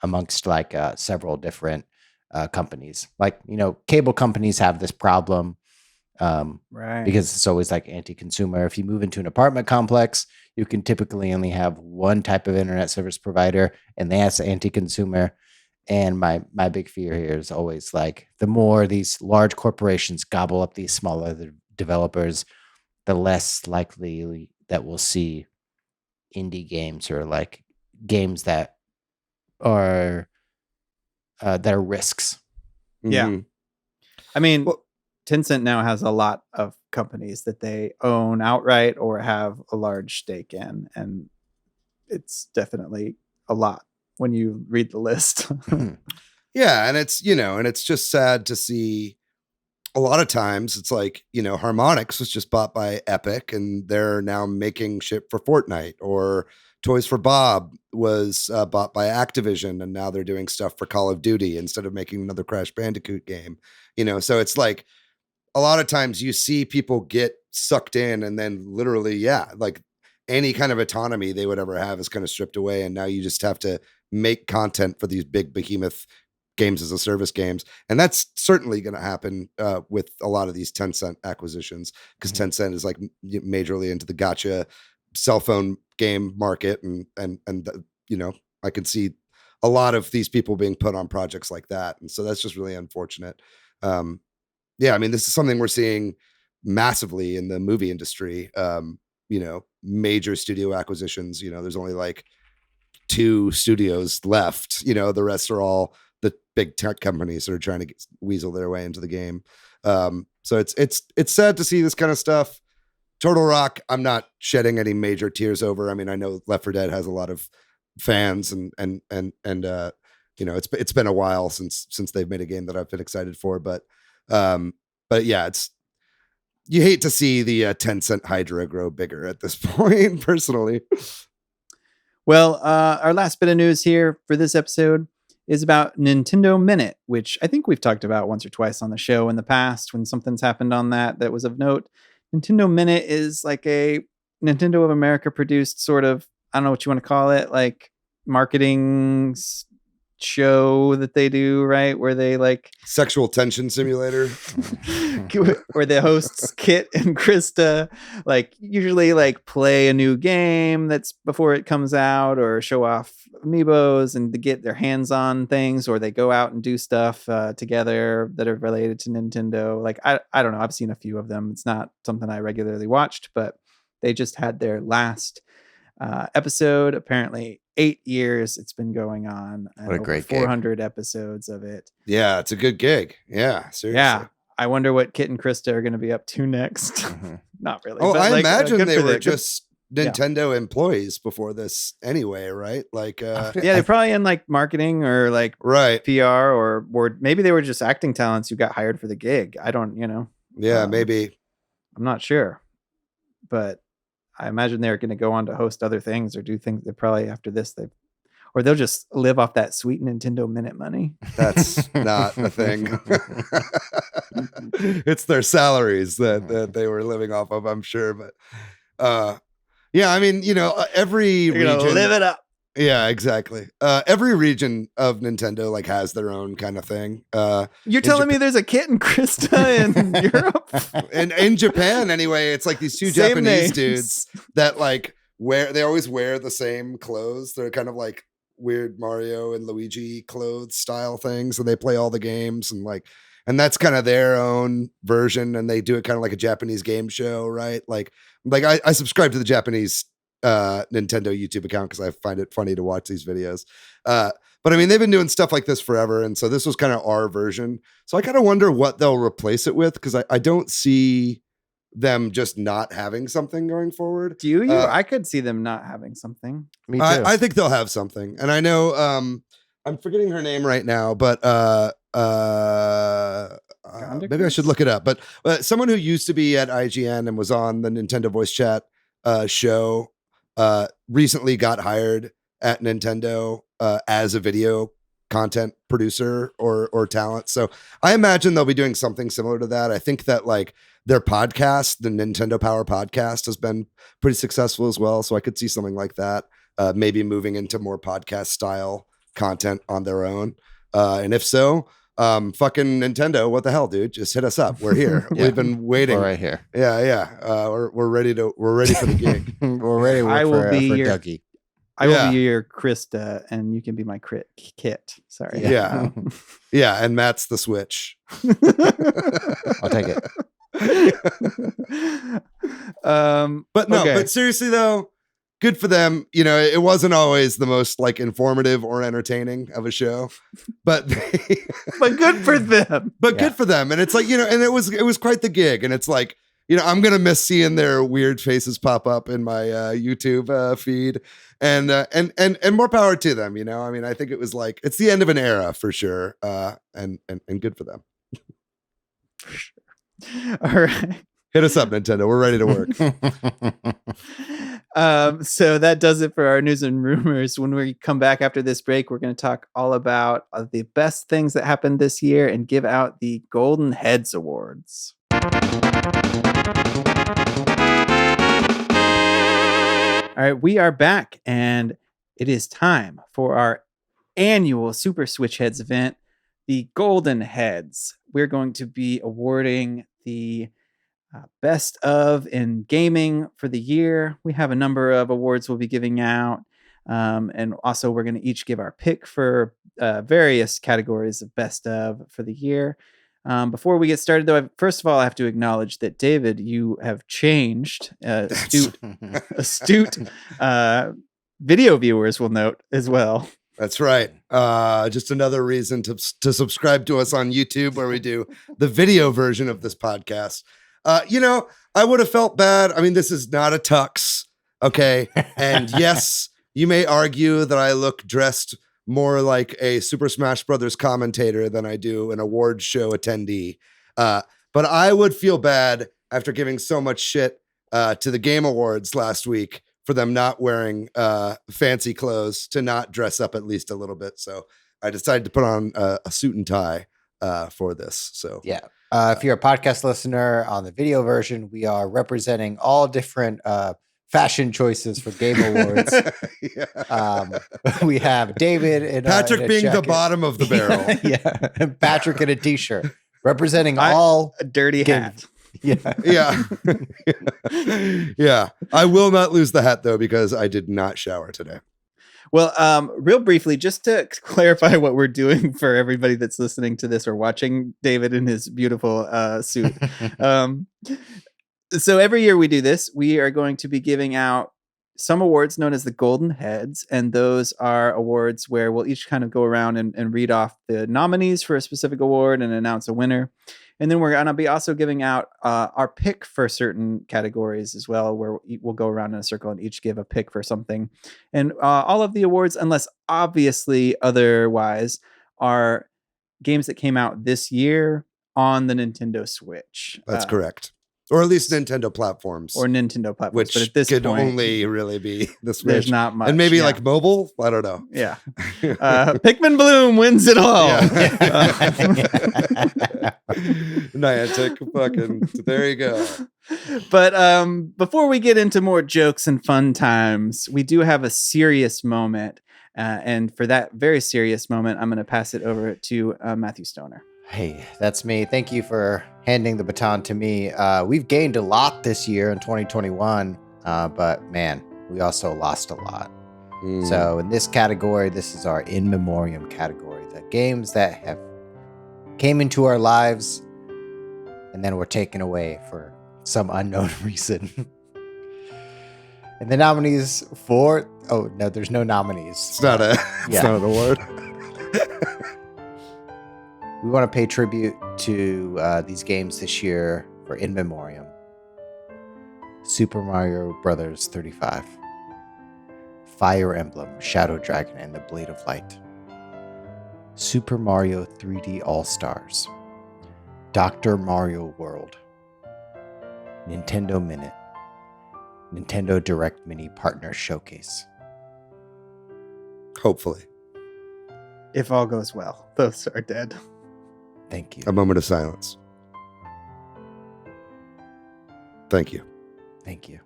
S2: amongst like several different companies. Like, cable companies have this problem
S1: Right.
S2: because it's always like anti-consumer. If you move into an apartment complex, you can typically only have one type of internet service provider, and that's anti-consumer. And my big fear here is always like the more these large corporations gobble up these smaller developers, the less likely that we'll see indie games or like games that are risks.
S1: Yeah.
S3: Mhm.
S1: I mean,
S3: Well-
S1: Tencent now has a lot of companies that they own outright or have a large stake in, and it's definitely a lot when you read the list.
S3: Yeah, and it's just sad to see. A lot of times it's like, Harmonix was just bought by Epic and they're now making shit for Fortnite, or Toys for Bob was bought by Activision and now they're doing stuff for Call of Duty instead of making another Crash Bandicoot game. So it's like a lot of times you see people get sucked in and then literally, like any kind of autonomy they would ever have is kind of stripped away. And now you just have to make content for these big behemoth games as a service games. And that's certainly going to happen with a lot of these Tencent acquisitions, because Tencent is like majorly into the gacha cell phone game market. And I can see a lot of these people being put on projects like that. And so that's just really unfortunate. This is something we're seeing massively in the movie industry. Major studio acquisitions, there's only like 2 studios left, the rest are all the big tech companies that are trying to weasel their way into the game. So it's sad to see this kind of stuff. Turtle Rock, I'm not shedding any major tears over. I mean, I know Left 4 Dead has a lot of fans and it's been a while since they've made a game that I've been excited for, but yeah, you hate to see the Tencent Hydra grow bigger at this point, personally.
S1: Well, our last bit of news here for this episode is about Nintendo Minute, which I think we've talked about once or twice on the show in the past when something's happened on that was of note. Nintendo Minute is like a Nintendo of America produced sort of, I don't know what you want to call it, like marketing show that they do, right? Where they like
S3: sexual tension simulator,
S1: where the hosts Kit and Krista like usually like play a new game that's before it comes out, or show off amiibos and to get their hands on things, or they go out and do stuff together that are related to Nintendo. Like I don't know, I've seen a few of them. It's not something I regularly watched, but they just had their last episode. Apparently 8 years it's been going on, and
S2: what a great
S1: 400 episodes of it.
S3: Yeah, it's a good gig. Yeah, seriously.
S1: Yeah, I wonder what Kit and Krista are going to be up to next. Not really.
S3: Oh,
S1: but
S3: I imagine they were
S1: good.
S3: just Nintendo employees before this anyway, right? Like
S1: Yeah, they're probably in like marketing or like
S3: right.
S1: PR, or maybe they were just acting talents who got hired for the gig. I don't,
S3: Yeah, maybe.
S1: I'm not sure, but I imagine they're going to go on to host other things or do things. They probably after this or they'll just live off that sweet Nintendo Minute money.
S3: That's not a thing. It's their salaries that they were living off of, I'm sure. But yeah, I mean, every region
S1: live it up.
S3: Yeah, exactly. Every region of Nintendo like has their own kind of thing.
S1: You're telling me there's a Kit and Krista in Europe?
S3: And in Japan, anyway, it's like these 2
S1: Same
S3: Japanese
S1: names.
S3: dudes that like they always wear the same clothes. They're kind of like weird Mario and Luigi clothes style things, and they play all the games and that's kind of their own version, and they do it kind of like a Japanese game show, right? Like I subscribe to the Japanese Nintendo YouTube account because I find it funny to watch these videos. But I mean, they've been doing stuff like this forever, and so this was kind of our version. So I kind of wonder what they'll replace it with, because I don't see them just not having something going forward.
S1: Do you? I could see them not having something.
S2: Me too.
S3: I think they'll have something, and I know I'm forgetting her name right now, but maybe I should look it up. But someone who used to be at IGN and was on the Nintendo Voice Chat show recently got hired at Nintendo as a video content producer or talent. So I imagine they'll be doing something similar to that. I think that like their podcast, the Nintendo Power podcast, has been pretty successful as well. So I could see something like that, maybe moving into more podcast style content on their own. And if so, fucking Nintendo, what the hell, dude? Just hit us up. We're here.
S2: Yeah.
S3: We've been waiting.
S2: We're right here.
S3: Yeah. We're ready for the gig.
S2: We're ready
S1: I will
S2: for
S1: be your-
S2: Dougie.
S1: I will be your Krista, and you can be my Kit. Sorry.
S3: Yeah. Yeah. And Matt's the Switch.
S2: I'll take it.
S3: But seriously though, good for them. You know, it wasn't always the most like informative or entertaining of a show, but
S1: but good for them.
S3: Good for them. And it's like, you know, and it was quite the gig. And it's like, you know, I'm gonna miss seeing their weird faces pop up in my YouTube feed, and more power to them. You know, I mean, I think it was like it's the end of an era for sure, and good for them.
S1: For sure. All right.
S3: Hit us up, Nintendo. We're ready to work.
S1: So that does it for our news and rumors. When we come back after this break, we're going to talk all about the best things that happened this year and give out the Golden Headz Awards. All right, we are back, and it is time for our annual Super Switch Headz event, the Golden Headz. We're going to be awarding the best of in gaming for the year. We have a number of awards we'll be giving out. And also we're going to each give our pick for various categories of best of for the year. Before we get started, though, first of all, I have to acknowledge that, David, you have changed. Astute video viewers will note as well.
S3: That's right. Just another reason to subscribe to us on YouTube, where we do the video version of this podcast. You know, I would have felt bad. I mean, this is not a tux, okay? And yes, you may argue that I look dressed more like a Super Smash Brothers commentator than I do an award show attendee. But I would feel bad after giving so much shit to the Game Awards last week for them not wearing fancy clothes, to not dress up at least a little bit. So I decided to put on a suit and tie for this. So
S2: yeah. If you're a podcast listener, on the video version, we are representing all different fashion choices for Game Awards. We have David and
S3: Patrick being the bottom of the barrel.
S2: Yeah. Patrick in a t-shirt representing all
S1: a dirty hat.
S2: Yeah.
S3: Yeah. I will not lose the hat though, because I did not shower today.
S1: Well, real briefly, just to clarify what we're doing for everybody that's listening to this or watching David in his beautiful suit. So every year we do this, we are going to be giving out some awards known as the Golden Headz. And those are awards where we'll each kind of go around and read off the nominees for a specific award and announce a winner. And then we're going to be also giving out our pick for certain categories as well, where we'll go around in a circle and each give a pick for something. And all of the awards, unless obviously otherwise, are games that came out this year on the Nintendo Switch.
S3: That's correct. Or at least Nintendo platforms.
S1: Or Nintendo platforms.
S3: Which
S1: but at this
S3: could
S1: point,
S3: only really be the Switch.
S1: There's not much.
S3: And maybe like mobile? I don't know.
S1: Yeah. Pikmin Bloom wins it all.
S3: Niantic, fucking, there you go.
S1: But before we get into more jokes and fun times, we do have a serious moment. And for that very serious moment, I'm going to pass it over to Matthew Stoner.
S2: Hey, that's me. Thank you for handing the baton to me. We've gained a lot this year in 2021, but man, we also lost a lot. So in this category, this is our in memoriam category, the games that have came into our lives and then were taken away for some unknown reason. And the nominees for, oh no, there's no nominees.
S3: It's not an award.
S2: We want to pay tribute to these games this year for in memoriam. Super Mario Brothers 35, Fire Emblem, Shadow Dragon, and the Blade of Light, Super Mario 3D All-Stars, Dr. Mario World, Nintendo Minute, Nintendo Direct Mini Partner Showcase.
S3: Hopefully.
S1: If all goes well, those are dead.
S2: Thank you.
S3: A moment of silence. Thank you.
S2: Thank you.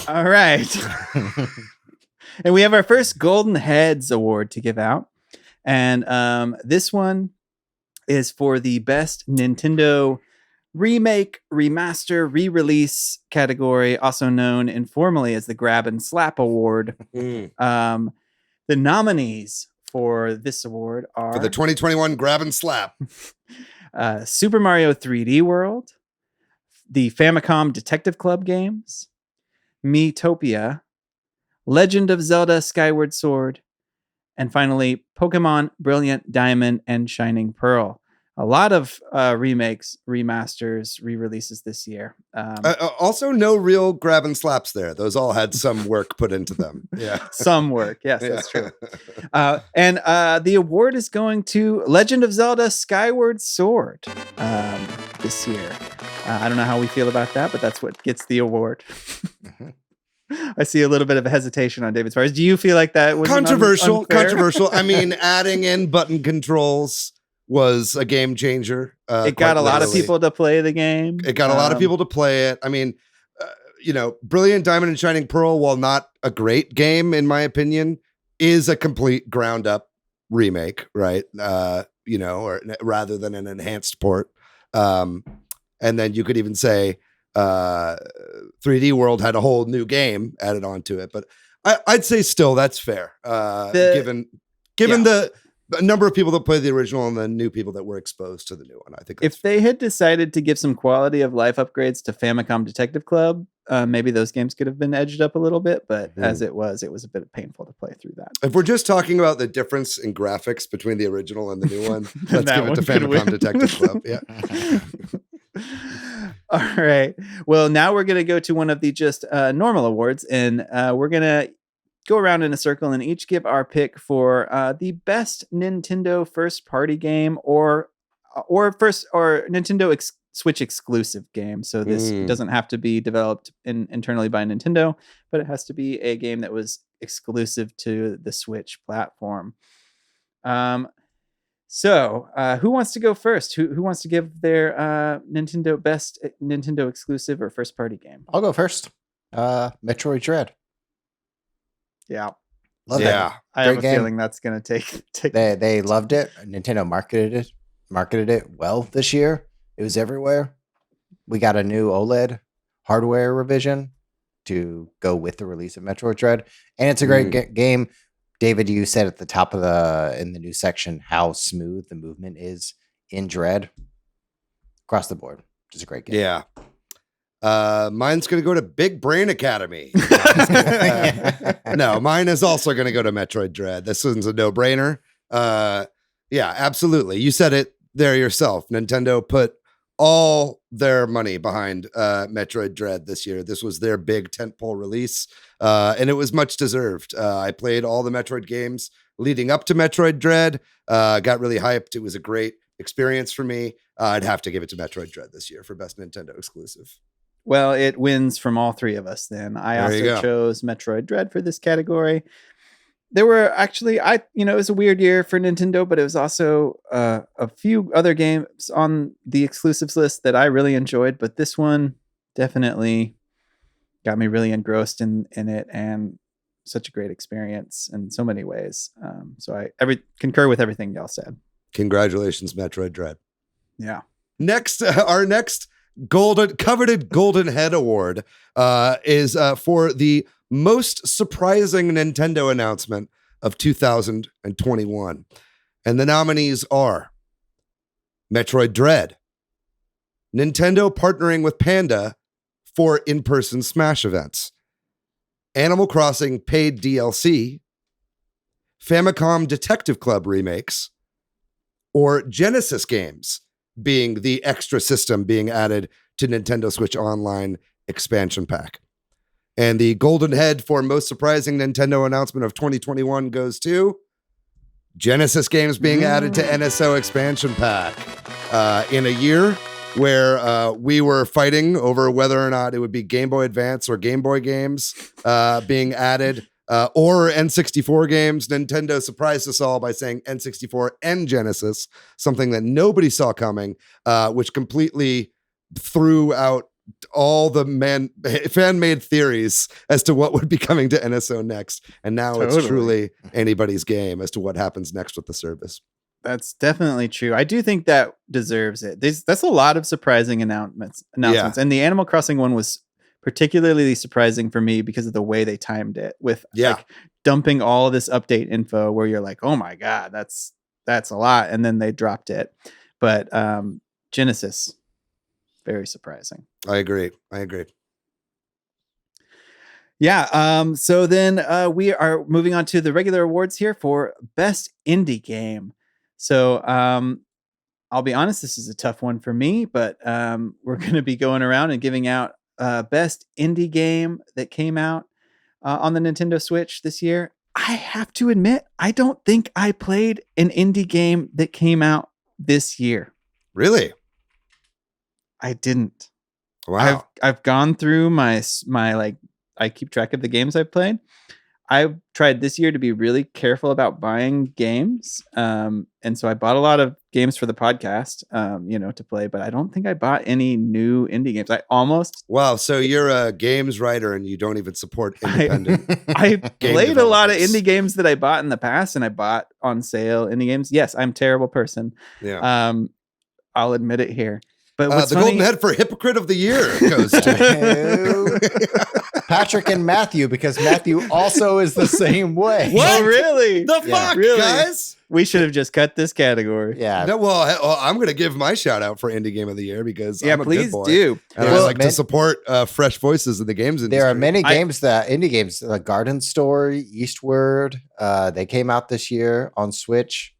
S1: All right. And we have our first Golden Headz award to give out. And this one is for the best Nintendo remake, remaster, re-release category, also known informally as the Grab and Slap Award. The nominees for this award are
S3: For the 2021 Grab and Slap.
S1: Super Mario 3D World, the Famicom Detective Club games, Miitopia, Legend of Zelda Skyward Sword, and finally, Pokemon Brilliant Diamond and Shining Pearl. A lot of remakes, remasters, re-releases this year.
S3: Also, no real grab and slaps there. Those all had some work put into them. Yeah.
S1: Some work. Yes, that's true. And the award is going to Legend of Zelda Skyward Sword this year. I don't know how we feel about that, but that's what gets the award. I see a little bit of a hesitation on David's part. Do you feel like that was
S3: controversial?
S1: Unfair?
S3: Controversial. I mean, adding in button controls was a game changer.
S1: It got a lot of people to play the game.
S3: It got a lot of people to play it. I mean, Brilliant Diamond and Shining Pearl, while not a great game, in my opinion, is a complete ground up remake, right? Or rather than an enhanced port. And then you could even say 3D World had a whole new game added onto it. But I'd say still that's fair, given the number of people that play the original and the new people that were exposed to the new one. I think
S1: if they had decided to give some quality of life upgrades to Famicom Detective Club, maybe those games could have been edged up a little bit. But as it was a bit painful to play through that.
S3: If we're just talking about the difference in graphics between the original and the new one, let's give it to Famicom Detective Club. Yeah.
S1: All right. Well, now we're going to go to one of the just normal awards, and we're going to go around in a circle and each give our pick for the best Nintendo first party game or Nintendo Switch exclusive game. So this doesn't have to be developed internally by Nintendo, but it has to be a game that was exclusive to the Switch platform. So who wants to go first? Who wants to give their Nintendo best Nintendo exclusive or first party game?
S2: I'll go first. Metroid Dread.
S1: Yeah.
S2: Love it.
S1: I have a feeling that's going to take.
S2: They loved it. Nintendo marketed it well this year. It was everywhere. We got a new OLED hardware revision to go with the release of Metroid Dread, and it's a great game. David, you said at the top of in the new section how smooth the movement is in Dread across the board. Just a great game.
S3: Yeah. Mine's going to go to Big Brain Academy. No, mine is also going to go to Metroid Dread. This one's a no-brainer. Yeah, absolutely. You said it there yourself. Nintendo put all their money behind Metroid Dread this year. This was their big tentpole release, and it was much deserved. I played all the Metroid games leading up to Metroid Dread, got really hyped. It was a great experience for me. I'd have to give it to Metroid Dread this year for best Nintendo exclusive.
S1: Well, it wins from all three of us then. I also chose Metroid Dread for this category. There were actually, it was a weird year for Nintendo, but it was also a few other games on the exclusives list that I really enjoyed. But this one definitely got me really engrossed in it, and such a great experience in so many ways. So I concur with everything y'all said.
S3: Congratulations, Metroid Dread.
S1: Yeah.
S3: Next, our next coveted Golden Head Award is for the most surprising Nintendo announcement of 2021. And the nominees are Metroid Dread, Nintendo partnering with Panda for in-person Smash events, Animal Crossing paid DLC, Famicom Detective Club remakes, or Genesis games being the extra system being added to Nintendo Switch Online expansion pack. And the Golden Head for most surprising Nintendo announcement of 2021 goes to Genesis games being added to NSO expansion pack. In a year where we were fighting over whether or not it would be Game Boy Advance or Game Boy games being added, or N64 games, Nintendo surprised us all by saying N64 and Genesis, something that nobody saw coming, which completely threw out all the fan-made theories as to what would be coming to NSO next. And now it's truly anybody's game as to what happens next with the service.
S1: That's definitely true. I do think that deserves it. That's a lot of surprising announcements.
S3: Yeah.
S1: And the Animal Crossing one was particularly surprising for me because of the way they timed it with like dumping all this update info where you're like, oh my God, that's a lot. And then they dropped it. But Genesis, very surprising.
S3: I agree.
S1: Yeah. So then we are moving on to the regular awards here for Best Indie Game. So I'll be honest, this is a tough one for me, but we're going to be going around and giving out Best Indie Game that came out on the Nintendo Switch this year. I have to admit, I don't think I played an indie game that came out this year.
S3: Really?
S1: I didn't.
S3: Wow.
S1: I've gone through my like, I keep track of the games I've played. I've tried this year to be really careful about buying games. And so I bought a lot of games for the podcast, to play, but I don't think I bought any new indie games. I almost.
S3: Wow. So you're a games writer and you don't even support independent.
S1: I played a lot of indie games that I bought in the past and I bought on sale indie games. Yes, I'm a terrible person.
S3: Yeah.
S1: I'll admit it here. But
S3: the Golden Head for Hypocrite of the Year goes to
S2: Patrick and Matthew, because Matthew also is the same way.
S1: What? Oh, really?
S3: The fuck,
S1: really?
S3: Guys?
S1: We should have just cut this category.
S2: Yeah.
S3: No, well, I'm going to give my shout out for Indie Game of the Year because I'm a
S1: please
S3: good boy.
S1: Do.
S3: And I like to support fresh voices in the games industry.
S2: There are many games indie games, like Garden Story, Eastward. They came out this year on Switch.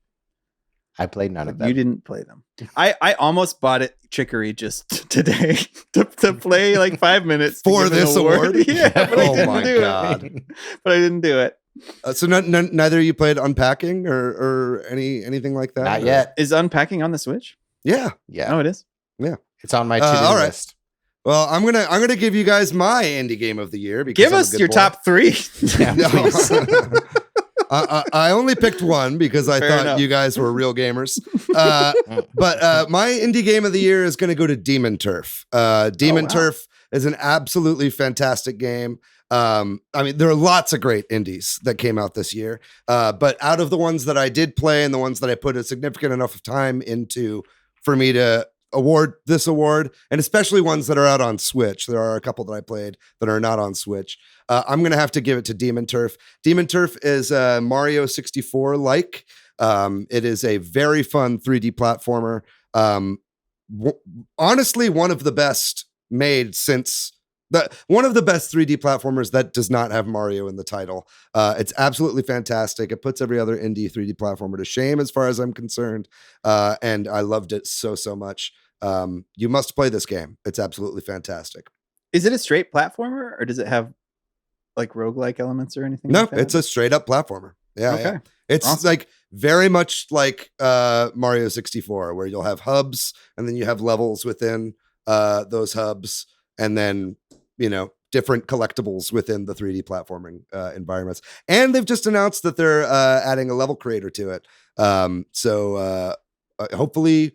S2: I played none of them.
S1: You didn't play them. I almost bought it Chicory just today to play like 5 minutes
S3: for this award.
S1: Yeah, but I didn't do
S3: God.
S1: it. But I didn't do it.
S3: So neither of you played Unpacking or anything like that?
S2: Not yet.
S1: Is Unpacking on the Switch?
S3: Yeah.
S1: Oh, it is.
S3: Yeah.
S2: It's on my to-do list.
S3: Well, I'm gonna give you guys my indie game of the year. Because
S1: give us your top 3.
S2: Yeah, please.
S3: I only picked one because I thought
S1: enough.
S3: you guys were real gamers. But my indie game of the year is going to go to Demon Turf. Demon Turf is an absolutely fantastic game. I mean, there are lots of great indies that came out this year. But out of the ones that I did play and the ones that I put a significant enough of time into for me to award this award, and especially ones that are out on Switch. There are a couple that I played that are not on Switch. I'm going to have to give it to Demon Turf. Demon Turf is Mario 64-like. It is a very fun 3D platformer. Honestly, one of the best made since one of the best 3D platformers that does not have Mario in the title. It's absolutely fantastic. It puts every other indie 3D platformer to shame as far as I'm concerned. And I loved it so much. You must play this game. It's absolutely fantastic.
S1: Is it a straight platformer or does it have like roguelike elements or anything?
S3: No,
S1: like that?
S3: It's a straight up platformer. Yeah.
S1: Okay.
S3: Yeah. It's
S1: awesome.
S3: like very much like Mario 64, where you'll have hubs and then you have levels within those hubs, and then different collectibles within the 3D platforming environments. And they've just announced that they're adding a level creator to it. So hopefully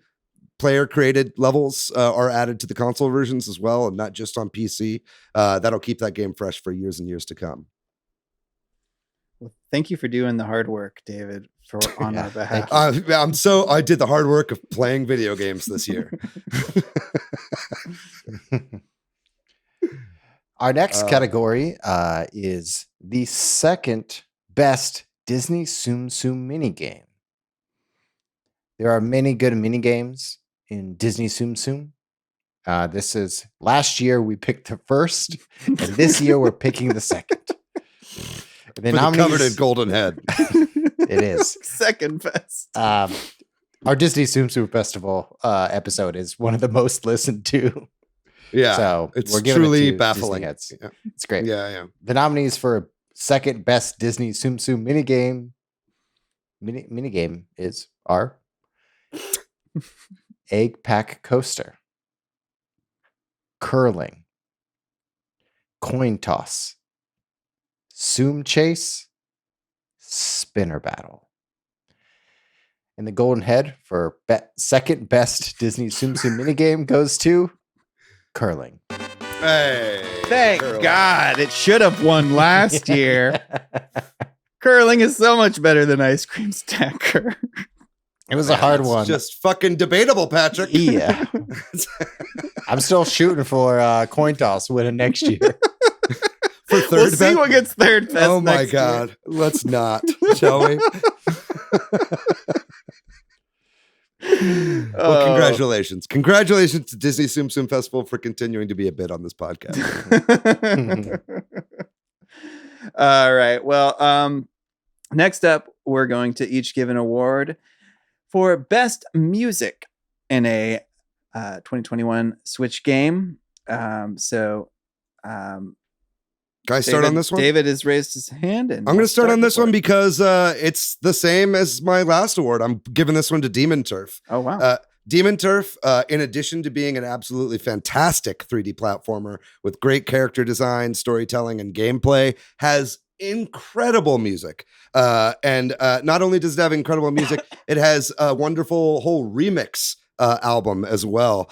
S3: player created levels are added to the console versions as well, and not just on PC. That'll keep that game fresh for years and years to come.
S1: Well, thank you for doing the hard work, David, on our behalf.
S3: I did the hard work of playing video games this year.
S2: Our next category is the second best Disney Tsum Tsum minigame. There are many good minigames in Disney Tsum Tsum. This is last year we picked the first, and this year we're picking the second.
S3: The covered in Golden Head.
S2: It is
S1: second best.
S2: Our Disney Tsum Tsum Festival episode is one of the most listened to.
S3: Yeah,
S2: so
S3: it's
S2: we're giving
S3: truly
S2: it to
S3: baffling.
S2: Yeah. It's great.
S3: Yeah.
S2: The nominees for second best Disney Tsum Tsum minigame are Egg Pack Coaster, Curling, Coin Toss, Tsum Chase, Spinner Battle. And the Golden Head for second best Disney Tsum Tsum minigame goes to Curling.
S3: Hey,
S1: Thank
S3: curling.
S1: God. It should have won last year. Curling is so much better than ice cream stacker.
S2: It was a hard
S3: That's
S2: one.
S3: just fucking debatable, Patrick.
S2: Yeah. I'm still shooting for coin toss winning next year.
S3: For third
S1: We'll see
S3: bet?
S1: what gets third best.
S3: Oh my
S1: next
S3: God.
S1: year.
S3: Let's not, shall we? Well,
S1: Oh.
S3: congratulations. Congratulations to Disney Tsum Tsum Festival for continuing to be a bit on this podcast.
S1: All right. Well, next up, we're going to each give an award for best music in a 2021 Switch game.
S3: Can I start on this one?
S1: David has raised his hand, and
S3: I'm going to start on this
S1: before
S3: one
S1: it.
S3: because it's the same as my last award. I'm giving this one to Demon Turf.
S1: Oh wow!
S3: Demon Turf, in addition to being an absolutely fantastic 3D platformer with great character design, storytelling, and gameplay, has incredible music. And not only does it have incredible music, it has a wonderful whole remix album as well.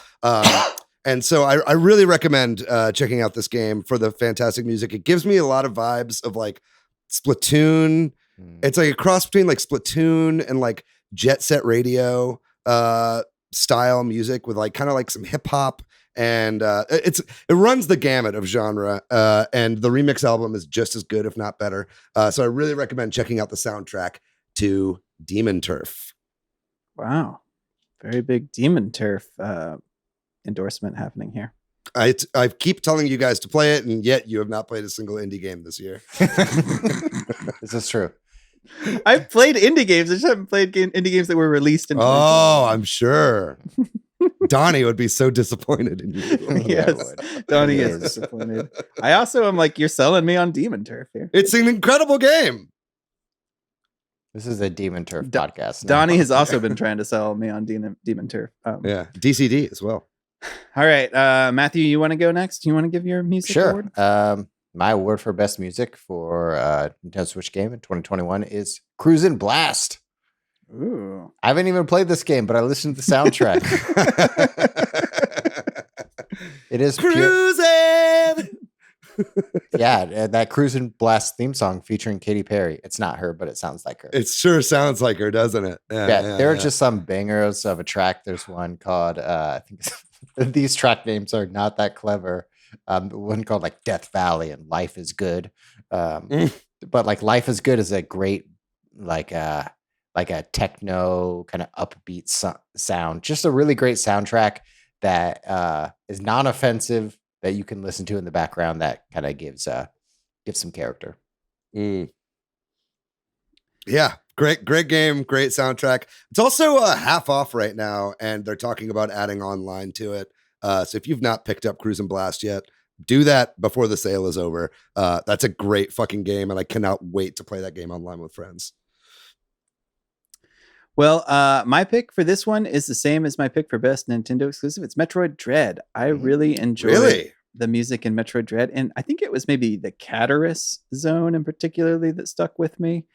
S3: And so I really recommend checking out this game for the fantastic music. It gives me a lot of vibes of like Splatoon. It's like a cross between like Splatoon and like Jet Set Radio style music with like kind of like some hip hop. And it runs the gamut of genre. And the remix album is just as good, if not better. So I really recommend checking out the soundtrack to Demon Turf.
S1: Wow, very big Demon Turf endorsement happening here.
S3: I keep telling you guys to play it, and yet you have not played a single indie game this year.
S2: This is true.
S1: I've played indie games. I just haven't played indie games that were released in.
S3: Oh, I'm sure. Donnie would be so disappointed in you.
S1: Yes, Donnie
S2: He
S1: is
S2: is.
S1: disappointed. I also am like, you're selling me on Demon Turf here.
S3: It's an incredible game.
S2: This is a Demon Turf podcast.
S1: Donnie has also been trying to sell me on Demon Turf.
S3: Yeah, DCD as well.
S1: All right, Matthew, you want to go next? You want to give your music award?
S2: Sure. My award for best music for Nintendo Switch game in 2021 is Cruisin' Blast.
S1: Ooh.
S2: I haven't even played this game, but I listened to the soundtrack. It is pure.
S3: Cruising.
S2: Yeah, that Cruisin' Blast theme song featuring Katy Perry. It's not her, but it sounds like her.
S3: It sure sounds like her, doesn't it?
S2: Yeah, there are just some bangers of a track. There's one called, I think these track names are not that clever. One called like Death Valley and Life is Good. But like Life is Good is a great, like a techno kind of upbeat sound. Just a really great soundtrack that is non-offensive, that you can listen to in the background, that kind of gives some character.
S3: Yeah, great game, great soundtrack. It's also half off right now, and they're talking about adding online to it. So if you've not picked up Cruisin' Blast yet, do that before the sale is over. That's a great fucking game, and I cannot wait to play that game online with friends.
S1: Well, my pick for this one is the same as my pick for best Nintendo exclusive. It's Metroid Dread. I really enjoyed the music in Metroid Dread, and I think it was maybe the Cataris zone in particularly that stuck with me.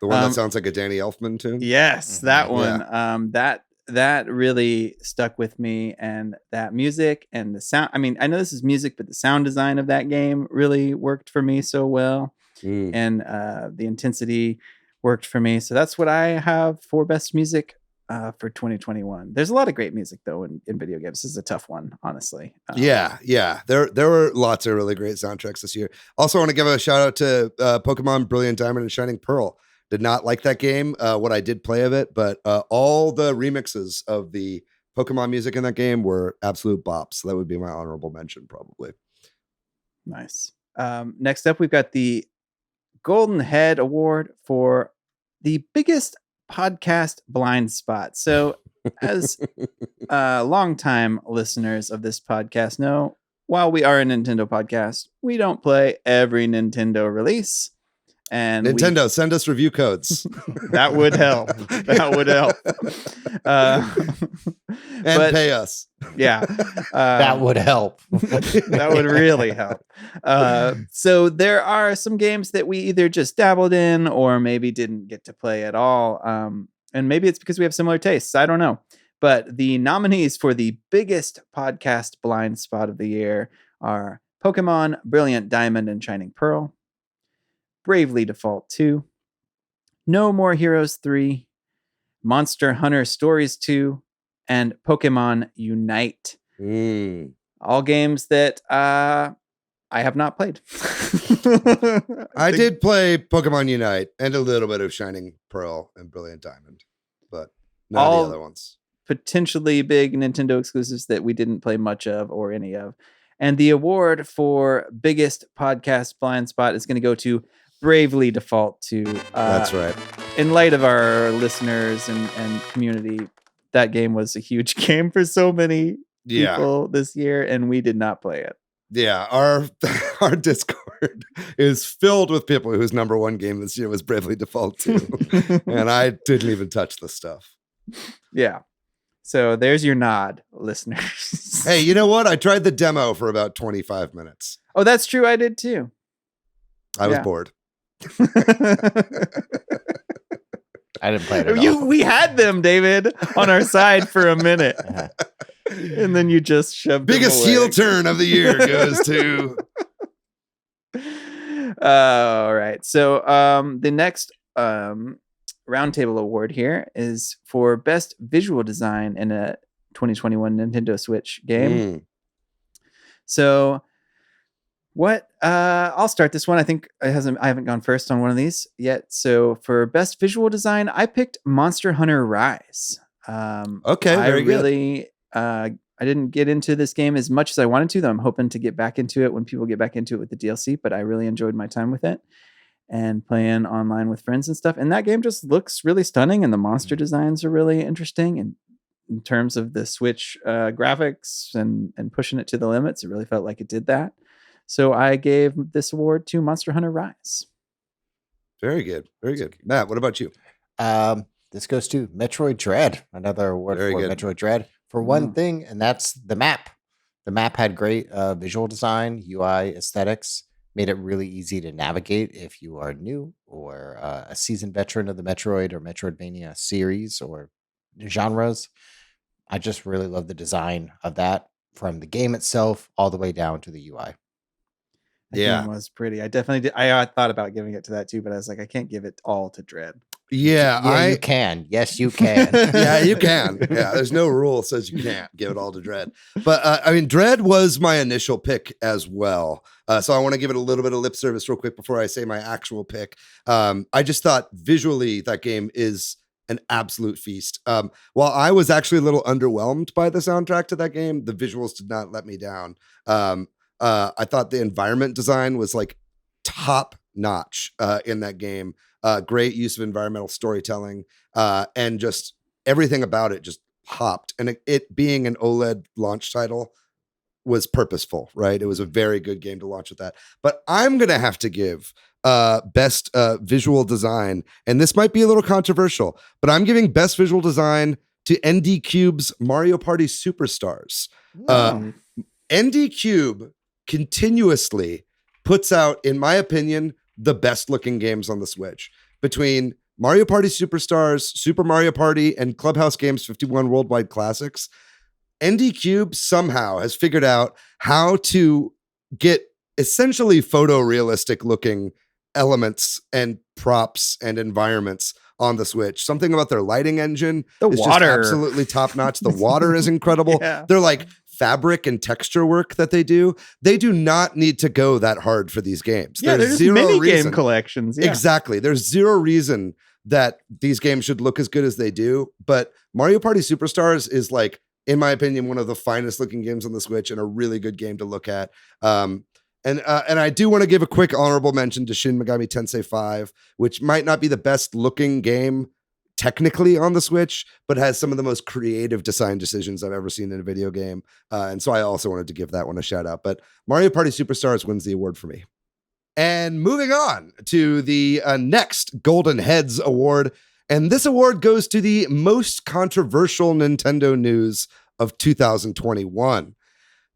S3: The one that sounds like a Danny Elfman tune?
S1: Yes, that one.
S3: Yeah.
S1: That really stuck with me, and that music and the sound. I mean, I know this is music, but the sound design of that game really worked for me so well, and the intensity worked for me. So that's what I have for best music for 2021. There's a lot of great music though in video games. This is a tough one, honestly.
S3: Yeah. There were lots of really great soundtracks this year. Also want to give a shout out to Pokemon Brilliant Diamond and Shining Pearl. Did not like that game, what I did play of it, but all the remixes of the Pokemon music in that game were absolute bops. So that would be my honorable mention, probably.
S1: Nice. Next up, we've got the Golden Head Award for the biggest podcast blind spot. So, as longtime listeners of this podcast know, while we are a Nintendo podcast, we don't play every Nintendo release. And
S3: Nintendo, send us review codes.
S1: That would help. That would help.
S3: And pay us.
S1: Yeah.
S2: That would help.
S1: That would really help. So there are some games that we either just dabbled in or maybe didn't get to play at all. And maybe it's because we have similar tastes. I don't know. But the nominees for the biggest podcast blind spot of the year are Pokemon Brilliant Diamond and Shining Pearl, Bravely Default 2, No More Heroes 3, Monster Hunter Stories 2, and Pokemon Unite. All games that I have not played.
S3: I did play Pokemon Unite and a little bit of Shining Pearl and Brilliant Diamond, but not the other ones.
S1: Potentially big Nintendo exclusives that we didn't play much of or any of. And the award for biggest podcast blind spot is going to go to Bravely Default 2.
S3: That's right.
S1: In light of our listeners and community, that game was a huge game for so many people this year, and we did not play it.
S3: Yeah, our Discord is filled with people whose number one game this year was Bravely Default 2. And I didn't even touch the stuff.
S1: Yeah. So there's your nod, listeners.
S3: Hey, you know what? I tried the demo for about 25 minutes.
S1: Oh, that's true. I did too.
S3: I was bored.
S2: I didn't play it at all.
S1: We had them, David, on our side for a minute. And then you just shoved
S3: biggest
S1: them away.
S3: heel turn of the year goes to...
S1: All right. So the next roundtable award here is for best visual design in a 2021 Nintendo Switch game. So what I'll start this one. I think I haven't gone first on one of these yet. So for best visual design, I picked Monster Hunter Rise.
S3: Okay, very
S1: good. I didn't get into this game as much as I wanted to, though I'm hoping to get back into it when people get back into it with the DLC, but I really enjoyed my time with it and playing online with friends and stuff. And that game just looks really stunning, and the monster designs are really interesting. And in terms of the Switch graphics and pushing it to the limits, it really felt like it did that. So I gave this award to Monster Hunter Rise.
S3: Very good. Very good. Matt, what about you?
S2: This goes to Metroid Dread, another award for Metroid Dread for one thing, and that's the map. The map had great visual design, UI aesthetics, made it really easy to navigate if you are new or a seasoned veteran of the Metroid or Metroidvania series or genres. I just really love the design of that from the game itself all the way down to the UI.
S1: That game was pretty. I definitely did. I thought about giving it to that too, but I was like, I can't give it all to Dread.
S3: Yeah,
S2: you can. Yes, you can.
S3: Yeah, you can. Yeah, there's no rule that says you can't give it all to Dread. But I mean, Dread was my initial pick as well. So I want to give it a little bit of lip service real quick before I say my actual pick. I just thought visually that game is an absolute feast. While I was actually a little underwhelmed by the soundtrack to that game, the visuals did not let me down. I thought the environment design was like top notch in that game. Great use of environmental storytelling, and just everything about it just popped. And it being an OLED launch title was purposeful, right? It was a very good game to launch with that. But I'm going to have to give best visual design, and this might be a little controversial, but I'm giving best visual design to ND Cube's Mario Party Superstars. ND Cube continuously puts out, in my opinion, the best looking games on the Switch. Between Mario Party Superstars, Super Mario Party, and Clubhouse Games 51 Worldwide Classics, ND Cube somehow has figured out how to get essentially photorealistic looking elements and props and environments on the Switch. Something about their lighting engine is just absolutely top notch. The water is incredible.
S1: Yeah.
S3: They're like fabric and texture work that they do. They do not need to go that hard for these games.
S1: Yeah, there's mini game collections. Yeah.
S3: Exactly. There's zero reason that these games should look as good as they do. But Mario Party Superstars is like, in my opinion, one of the finest looking games on the Switch and a really good game to look at. And I do want to give a quick honorable mention to Shin Megami Tensei 5, which might not be the best looking game technically on the Switch, but has some of the most creative design decisions I've ever seen in a video game. And so I also wanted to give that one a shout out. But Mario Party Superstars wins the award for me. And moving on to the next Golden Headz award. And this award goes to the most controversial Nintendo news of 2021.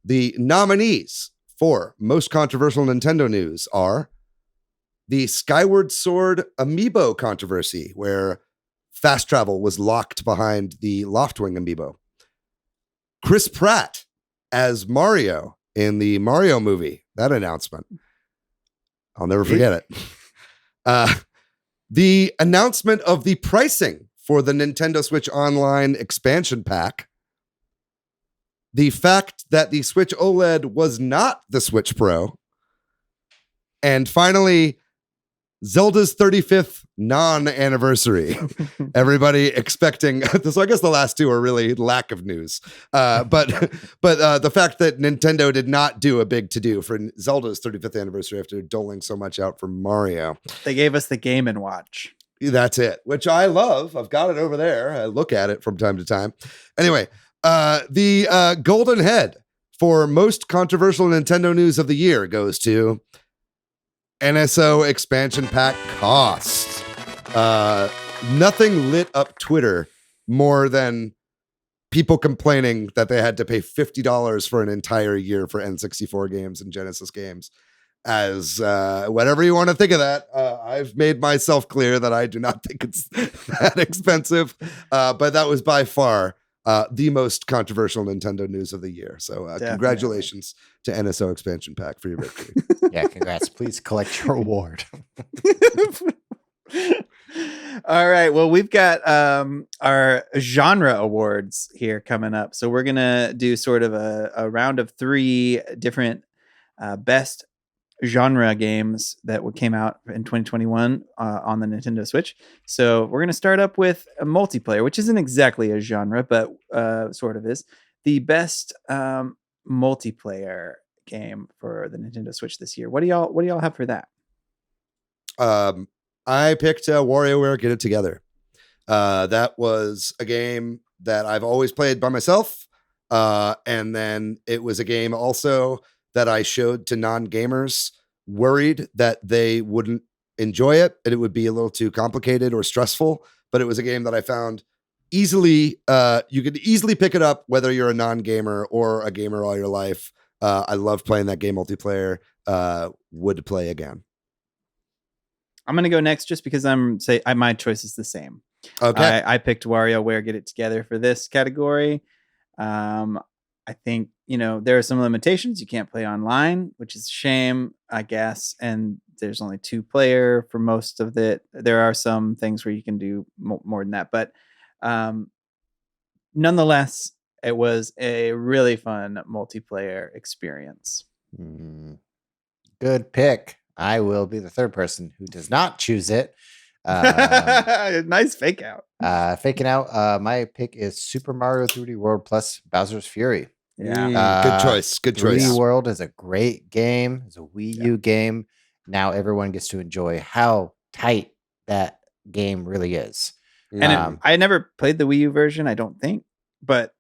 S3: The nominees for most controversial Nintendo news are the Skyward Sword amiibo controversy, where fast travel was locked behind the Loftwing amiibo. Chris Pratt as Mario in the Mario movie. That announcement. I'll never forget it. The announcement of the pricing for the Nintendo Switch Online expansion pack. The fact that the Switch OLED was not the Switch Pro. And finally, Zelda's 35th non-anniversary. Everybody expecting. So I guess the last two are really lack of news. But the fact that Nintendo did not do a big to-do for Zelda's 35th anniversary after doling so much out for Mario.
S1: They gave us the Game & Watch.
S3: That's it, which I love. I've got it over there. I look at it from time to time. Anyway, the Golden Head for most controversial Nintendo news of the year goes to NSO expansion pack cost. Nothing lit up Twitter more than people complaining that they had to pay $50 for an entire year for N64 games and Genesis games. As whatever you want to think of that, I've made myself clear that I do not think it's that expensive. But that was by far the most controversial Nintendo news of the year. So congratulations to NSO expansion pack for your victory.
S2: Yeah, congrats. Please collect your award.
S1: All right. Well, we've got our genre awards here coming up. So we're going to do sort of a round of 3 different best genre games that came out in 2021 on the Nintendo Switch. So we're going to start up with a multiplayer, which isn't exactly a genre, but sort of is. The best multiplayer game for the Nintendo Switch this year. What do y'all have for that?
S3: I picked WarioWare Get It Together. That was a game that I've always played by myself. And then it was a game also that I showed to non-gamers, worried that they wouldn't enjoy it and it would be a little too complicated or stressful. But it was a game that I found easily, you could easily pick it up whether you're a non-gamer or a gamer all your life. I love playing that game multiplayer. Would play again.
S1: I'm going to go next just because my choice is the same.
S3: Okay.
S1: I picked WarioWare Get It Together for this category. I think, there are some limitations. You can't play online, which is a shame, I guess. And there's only 2-player for most of it. There are some things where you can do more than that. But nonetheless, it was a really fun multiplayer experience.
S2: Good pick. I will be the third person who does not choose it.
S1: Nice fake out.
S2: Faking out. My pick is Super Mario 3D World plus Bowser's Fury.
S1: Yeah.
S3: Good choice. Good choice.
S2: 3D World is a great game. It's a Wii U game. Now everyone gets to enjoy how tight that game really is.
S1: And I never played the Wii U version, I don't think, but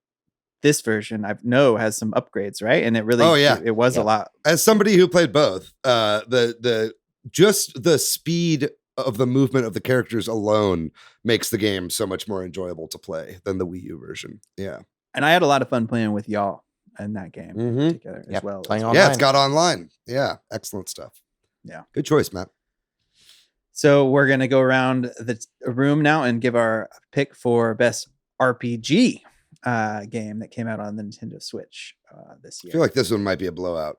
S1: this version I know has some upgrades, right? And it really, it was a lot.
S3: As somebody who played both, the speed of the movement of the characters alone makes the game so much more enjoyable to play than the Wii U version. Yeah.
S1: And I had a lot of fun playing with y'all in that game together as well.
S2: Playing online.
S3: Yeah, it's got online. Yeah. Excellent stuff.
S1: Yeah.
S3: Good choice, Matt.
S1: So we're going to go around the room now and give our pick for best RPG game that came out on the Nintendo Switch this year.
S3: I feel like this one might be a blowout.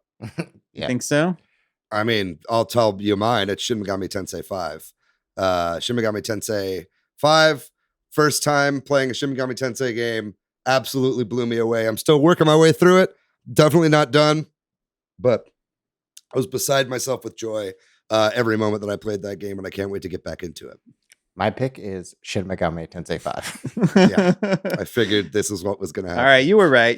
S1: You think so?
S3: I mean, I'll tell you mine. It's Shin Megami Tensei 5. Shin Megami Tensei 5, first time playing a Shin Megami Tensei game, absolutely blew me away. I'm still working my way through it. Definitely not done, but I was beside myself with joy every moment that I played that game, and I can't wait to get back into it.
S2: My pick is Shin Megami Tensei 5.
S3: Yeah, I figured this is what was going to happen.
S1: All right, you were right.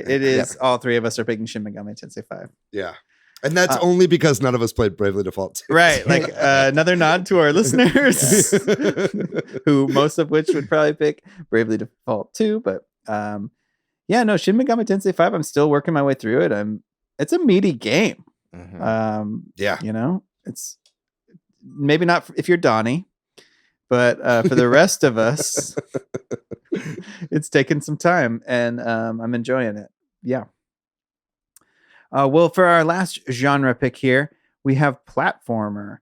S1: It is all 3 of us are picking Shin Megami Tensei 5.
S3: Yeah. And that's only because none of us played Bravely Default 2.
S1: Right. Like another nod to our listeners, who most of which would probably pick Bravely Default 2. But Shin Megami Tensei 5, I'm still working my way through it. It's a meaty game. It's maybe not if you're Donnie, but for the rest of us, it's taken some time and I'm enjoying it. Yeah. Well, for our last genre pick here, we have platformer.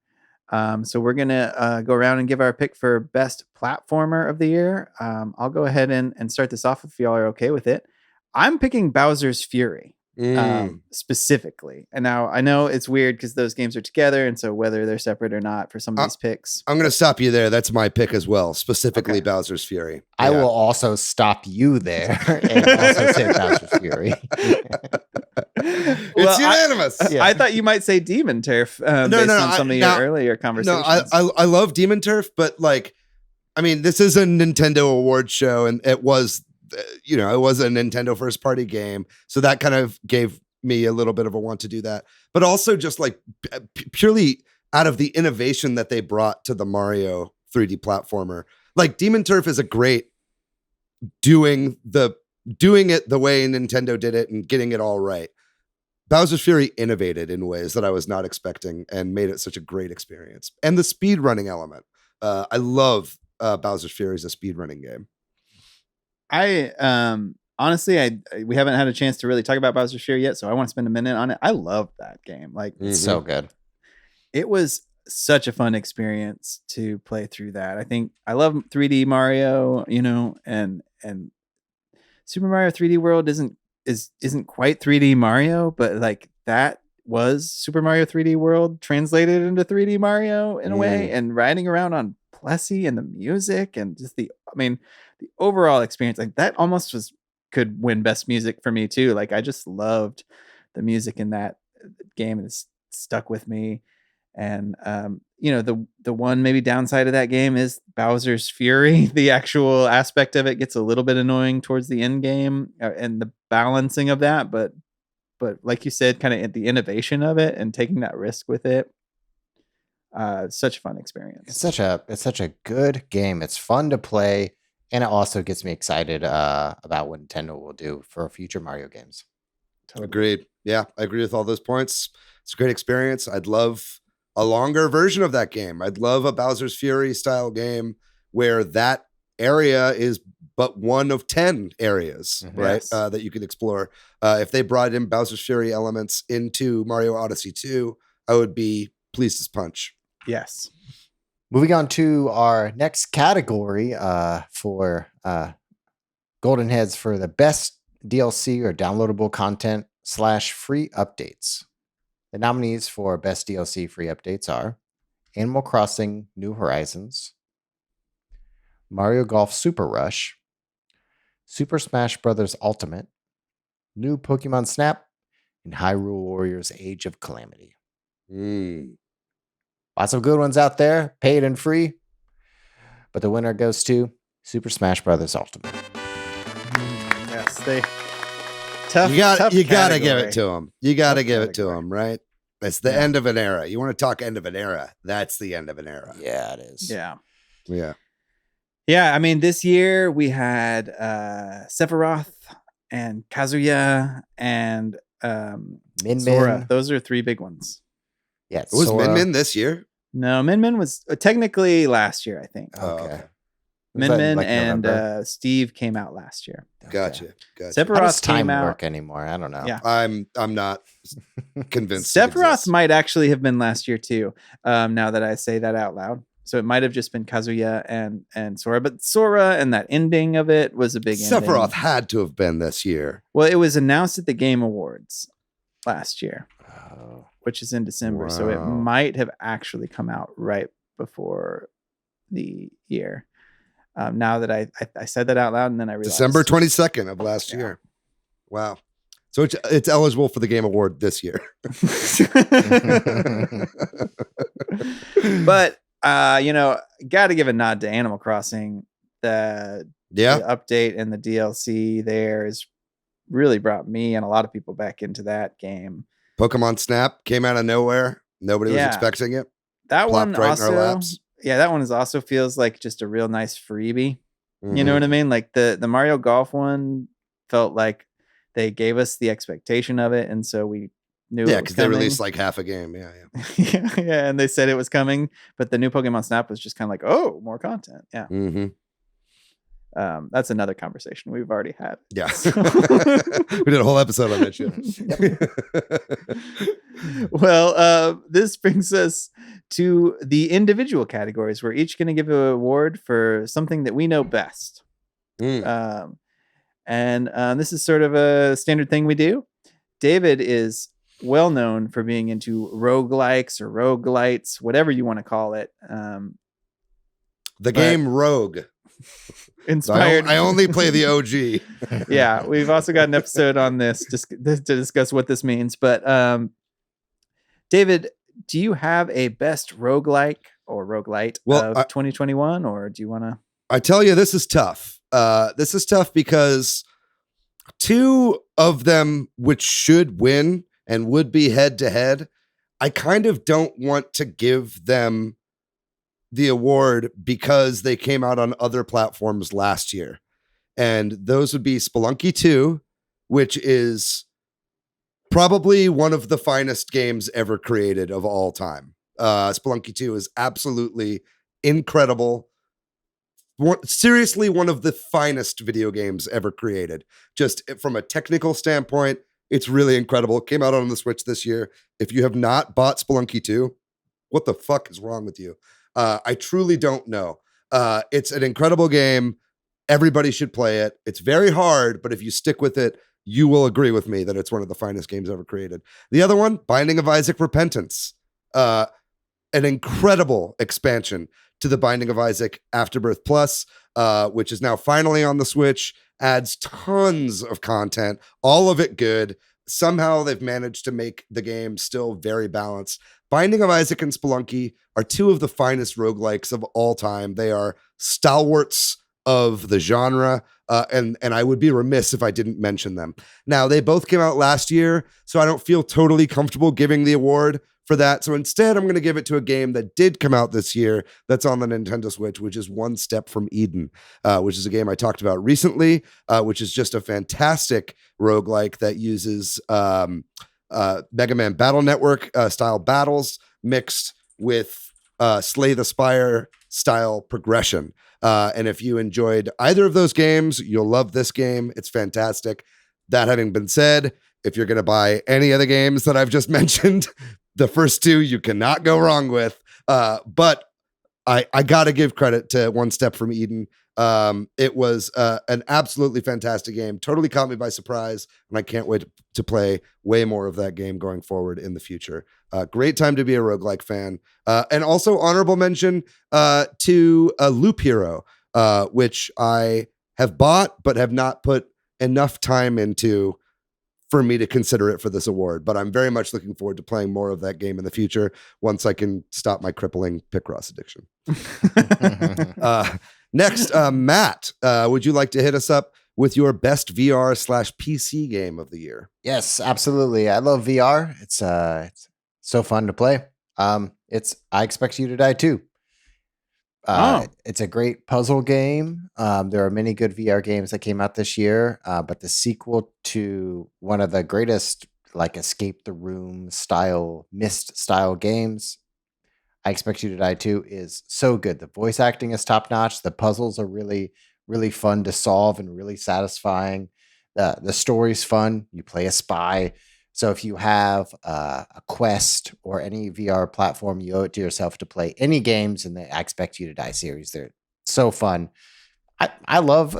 S1: So we're going to go around and give our pick for best platformer of the year. I'll go ahead and start this off if y'all are okay with it. I'm picking Bowser's Fury. specifically. And now I know it's weird because those games are together, and so whether they're separate or not for some of these picks.
S3: I'm going to stop you there. That's my pick as well, specifically Bowser's Fury.
S2: I will also stop you there and also say Bowser's Fury.
S3: It's unanimous.
S1: I thought you might say Demon Turf based on some of your earlier conversations.
S3: No, I love Demon Turf, but like, I mean, this is a Nintendo awards show, and it was, it was a Nintendo first party game. So that kind of gave me a little bit of a want to do that, but also just like purely out of the innovation that they brought to the Mario 3D platformer. Like Demon Turf is a great doing it the way Nintendo did it and getting it all right. Bowser's Fury innovated in ways that I was not expecting and made it such a great experience. And the speed running element. I love Bowser's Fury as a speed running game.
S1: I honestly, we haven't had a chance to really talk about Bowser's Fury yet, so I want to spend a minute on it. I love that game. Like,
S2: it's so good.
S1: It was such a fun experience to play through that. I think I love 3D Mario, and Super Mario 3D World isn't quite 3D Mario, but like that was Super Mario 3D World translated into 3D Mario in a way, and riding around on Plessy and the music and just the overall experience, like that almost could win best music for me too. Like I just loved the music in that game, and it's stuck with me. And the one maybe downside of that game is Bowser's Fury. The actual aspect of it gets a little bit annoying towards the end game, and the balancing of that. But like you said, kind of the innovation of it and taking that risk with it. Such a fun experience.
S2: It's such a good game. It's fun to play, and it also gets me excited about what Nintendo will do for future Mario games.
S3: Totally. Agreed. Yeah, I agree with all those points. It's a great experience. I'd love a longer version of that game. I'd love a Bowser's Fury style game where that area is but one of 10 areas, right?
S1: Yes.
S3: That you can explore. If they brought in Bowser's Fury elements into Mario Odyssey 2, I would be pleased as punch.
S1: Yes.
S2: Moving on to our next category for Golden Headz for the best DLC or downloadable content / free updates. The nominees for best DLC free updates are Animal Crossing New Horizons, Mario Golf Super Rush, Super Smash Bros. Ultimate, New Pokemon Snap, and Hyrule Warriors Age of Calamity. Lots of good ones out there, paid and free. But the winner goes to Super Smash Bros. Ultimate.
S1: Yes, tough.
S3: You got to
S1: category.
S3: give it to them. You got to give it to
S1: category.
S3: them, right? It's the end of an era. You want to talk end of an era? That's the end of an era.
S2: Yeah, it is.
S1: Yeah.
S2: Yeah.
S1: I mean, this year we had Sephiroth and Kazuya and
S2: Min
S1: Sora.
S2: Min.
S1: Those are three big ones.
S2: Yeah,
S3: Was
S2: Sora.
S3: Min Min this year?
S1: No, Min Min was technically last year, I think.
S2: Okay.
S1: Min
S2: Was that
S1: Min
S2: like
S1: and
S2: November?
S1: Steve came out last year.
S3: Gotcha.
S2: How
S1: Sephiroth
S2: does time
S1: came out.
S2: work anymore? I don't know.
S1: Yeah.
S3: I'm not convinced. it
S1: Sephiroth
S3: exists.
S1: might actually have been last year too. Now that I say that out loud, so it might have just been Kazuya and Sora, but Sora and that ending of it was a big ending.
S3: Sephiroth had to have been this year.
S1: Well, it was announced at the Game Awards last year,
S2: Oh.
S1: which is in December, so it
S3: Wow.
S1: might have actually come out right before the year. Now that I said that out loud, and then I realized
S3: December 22nd of last
S1: Yeah.
S3: year. Wow. So it's eligible for the Game Award this year.
S1: But got to give a nod to Animal Crossing. The update and the DLC there has really brought me and a lot of people back into that game.
S3: Pokemon Snap came out of nowhere. Nobody was
S1: Yeah.
S3: expecting it.
S1: That one
S3: Plopped right in our
S1: also,
S3: laps.
S1: that one also feels like just a real nice freebie. You
S3: Mhm.
S1: know what I mean? Like the Mario Golf one felt like they gave us the expectation of it, and so we knew.
S3: Yeah,
S1: it was
S3: because they
S1: coming.
S3: released like half a game. Yeah.
S1: yeah, and they said it was coming, but the new Pokemon Snap was just kind of like, oh, more content. Yeah.
S3: Mm-hmm.
S1: That's another conversation we've already had.
S3: Yeah. We did a whole episode on that shit.
S1: Well, this brings us to the individual categories. We're each going to give an award for something that we know best.
S3: Mm.
S1: And this is sort of a standard thing we do. David is well known for being into roguelikes or roguelites, whatever you want to call it.
S3: The game Rogue.
S1: Inspired.
S3: I only play the OG.
S1: Yeah, we've also got an episode on this just to discuss what this means. But David, do you have a best roguelike or roguelite of 2021, or do you want to?
S3: I tell you, this is tough. This is tough because two of them, which should win and would be head to head, I kind of don't want to give them the award because they came out on other platforms last year. And those would be Spelunky 2, which is probably one of the finest games ever created of all time. Spelunky 2 is absolutely incredible. Seriously, one of the finest video games ever created. Just from a technical standpoint, it's really incredible. It came out on the Switch this year. If you have not bought Spelunky 2, what the fuck is wrong with you? I truly don't know. It's an incredible game. Everybody should play it. It's very hard, but if you stick with it, you will agree with me that it's one of the finest games ever created. The other one, Binding of Isaac Repentance. An incredible expansion to the Binding of Isaac Afterbirth Plus, which is now finally on the Switch, adds tons of content, all of it good. Somehow they've managed to make the game still very balanced. Binding of Isaac and Spelunky are two of the finest roguelikes of all time. They are stalwarts of the genre, and I would be remiss if I didn't mention them. Now, they both came out last year, so I don't feel totally comfortable giving the award for that. So instead, I'm going to give it to a game that did come out this year that's on the Nintendo Switch, which is One Step from Eden, which is a game I talked about recently, which is just a fantastic roguelike that uses Mega Man Battle Network style battles mixed with Slay the Spire style progression. And if you enjoyed either of those games, you'll love this game. It's fantastic. That having been said, if you're going to buy any of the games that I've just mentioned, the first two you cannot go wrong with. But I got to give credit to One Step from Eden. It was an absolutely fantastic game. Totally caught me by surprise, and I can't wait to play way more of that game going forward in the future. Great time to be a roguelike fan. And also honorable mention to Loop Hero, which I have bought but have not put enough time into for me to consider it for this award. But I'm very much looking forward to playing more of that game in the future once I can stop my crippling Picross addiction. Next, Matt, would you like to hit us up with your best VR/PC game of the year?
S2: Yes, absolutely. I love VR. It's so fun to play. I Expect You to Die Too. It's a great puzzle game. There are many good VR games that came out this year, but the sequel to one of the greatest like escape the room style, Myst style games, I Expect You to Die Too, is so good. The voice acting is top notch. The puzzles are really, really fun to solve and really satisfying. The story's fun. You play a spy. So if you have a Quest or any VR platform, you owe it to yourself to play any games in the I Expect You to Die series. They're so fun. I love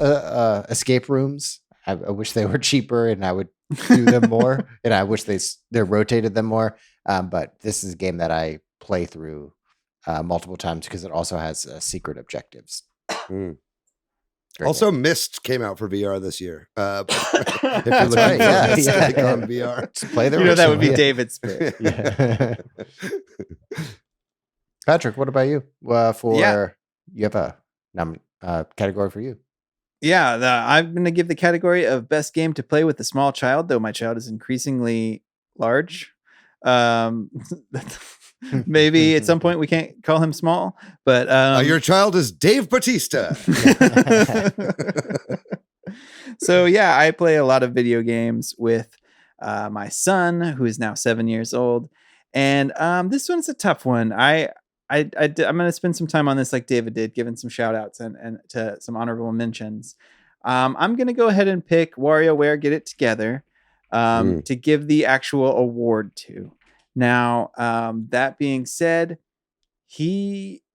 S2: escape rooms. I wish they were cheaper and I would do them more. And I wish they rotated them more. But this is a game that I play through multiple times because it also has secret objectives.
S3: Also, Myst came out for VR this year. If you're
S2: That's
S3: looking
S2: right,
S3: for
S2: yeah.
S3: Myst on VR.
S2: Just play the
S1: You know, that would be
S2: original, yeah.
S1: David's pick.
S2: Yeah. Patrick, what about you? You have a category for you.
S1: Yeah, I'm going to give the category of best game to play with a small child, though my child is increasingly large. Maybe at some point we can't call him small, but
S3: Your child is Dave Bautista.
S1: So yeah, I play a lot of video games with my son, who is now 7 years old, and this one's a tough one. I'm going to spend some time on this, like David did, giving some shout outs and to some honorable mentions. I'm going to go ahead and pick WarioWare Get It Together to give the actual award to. Now, that being said,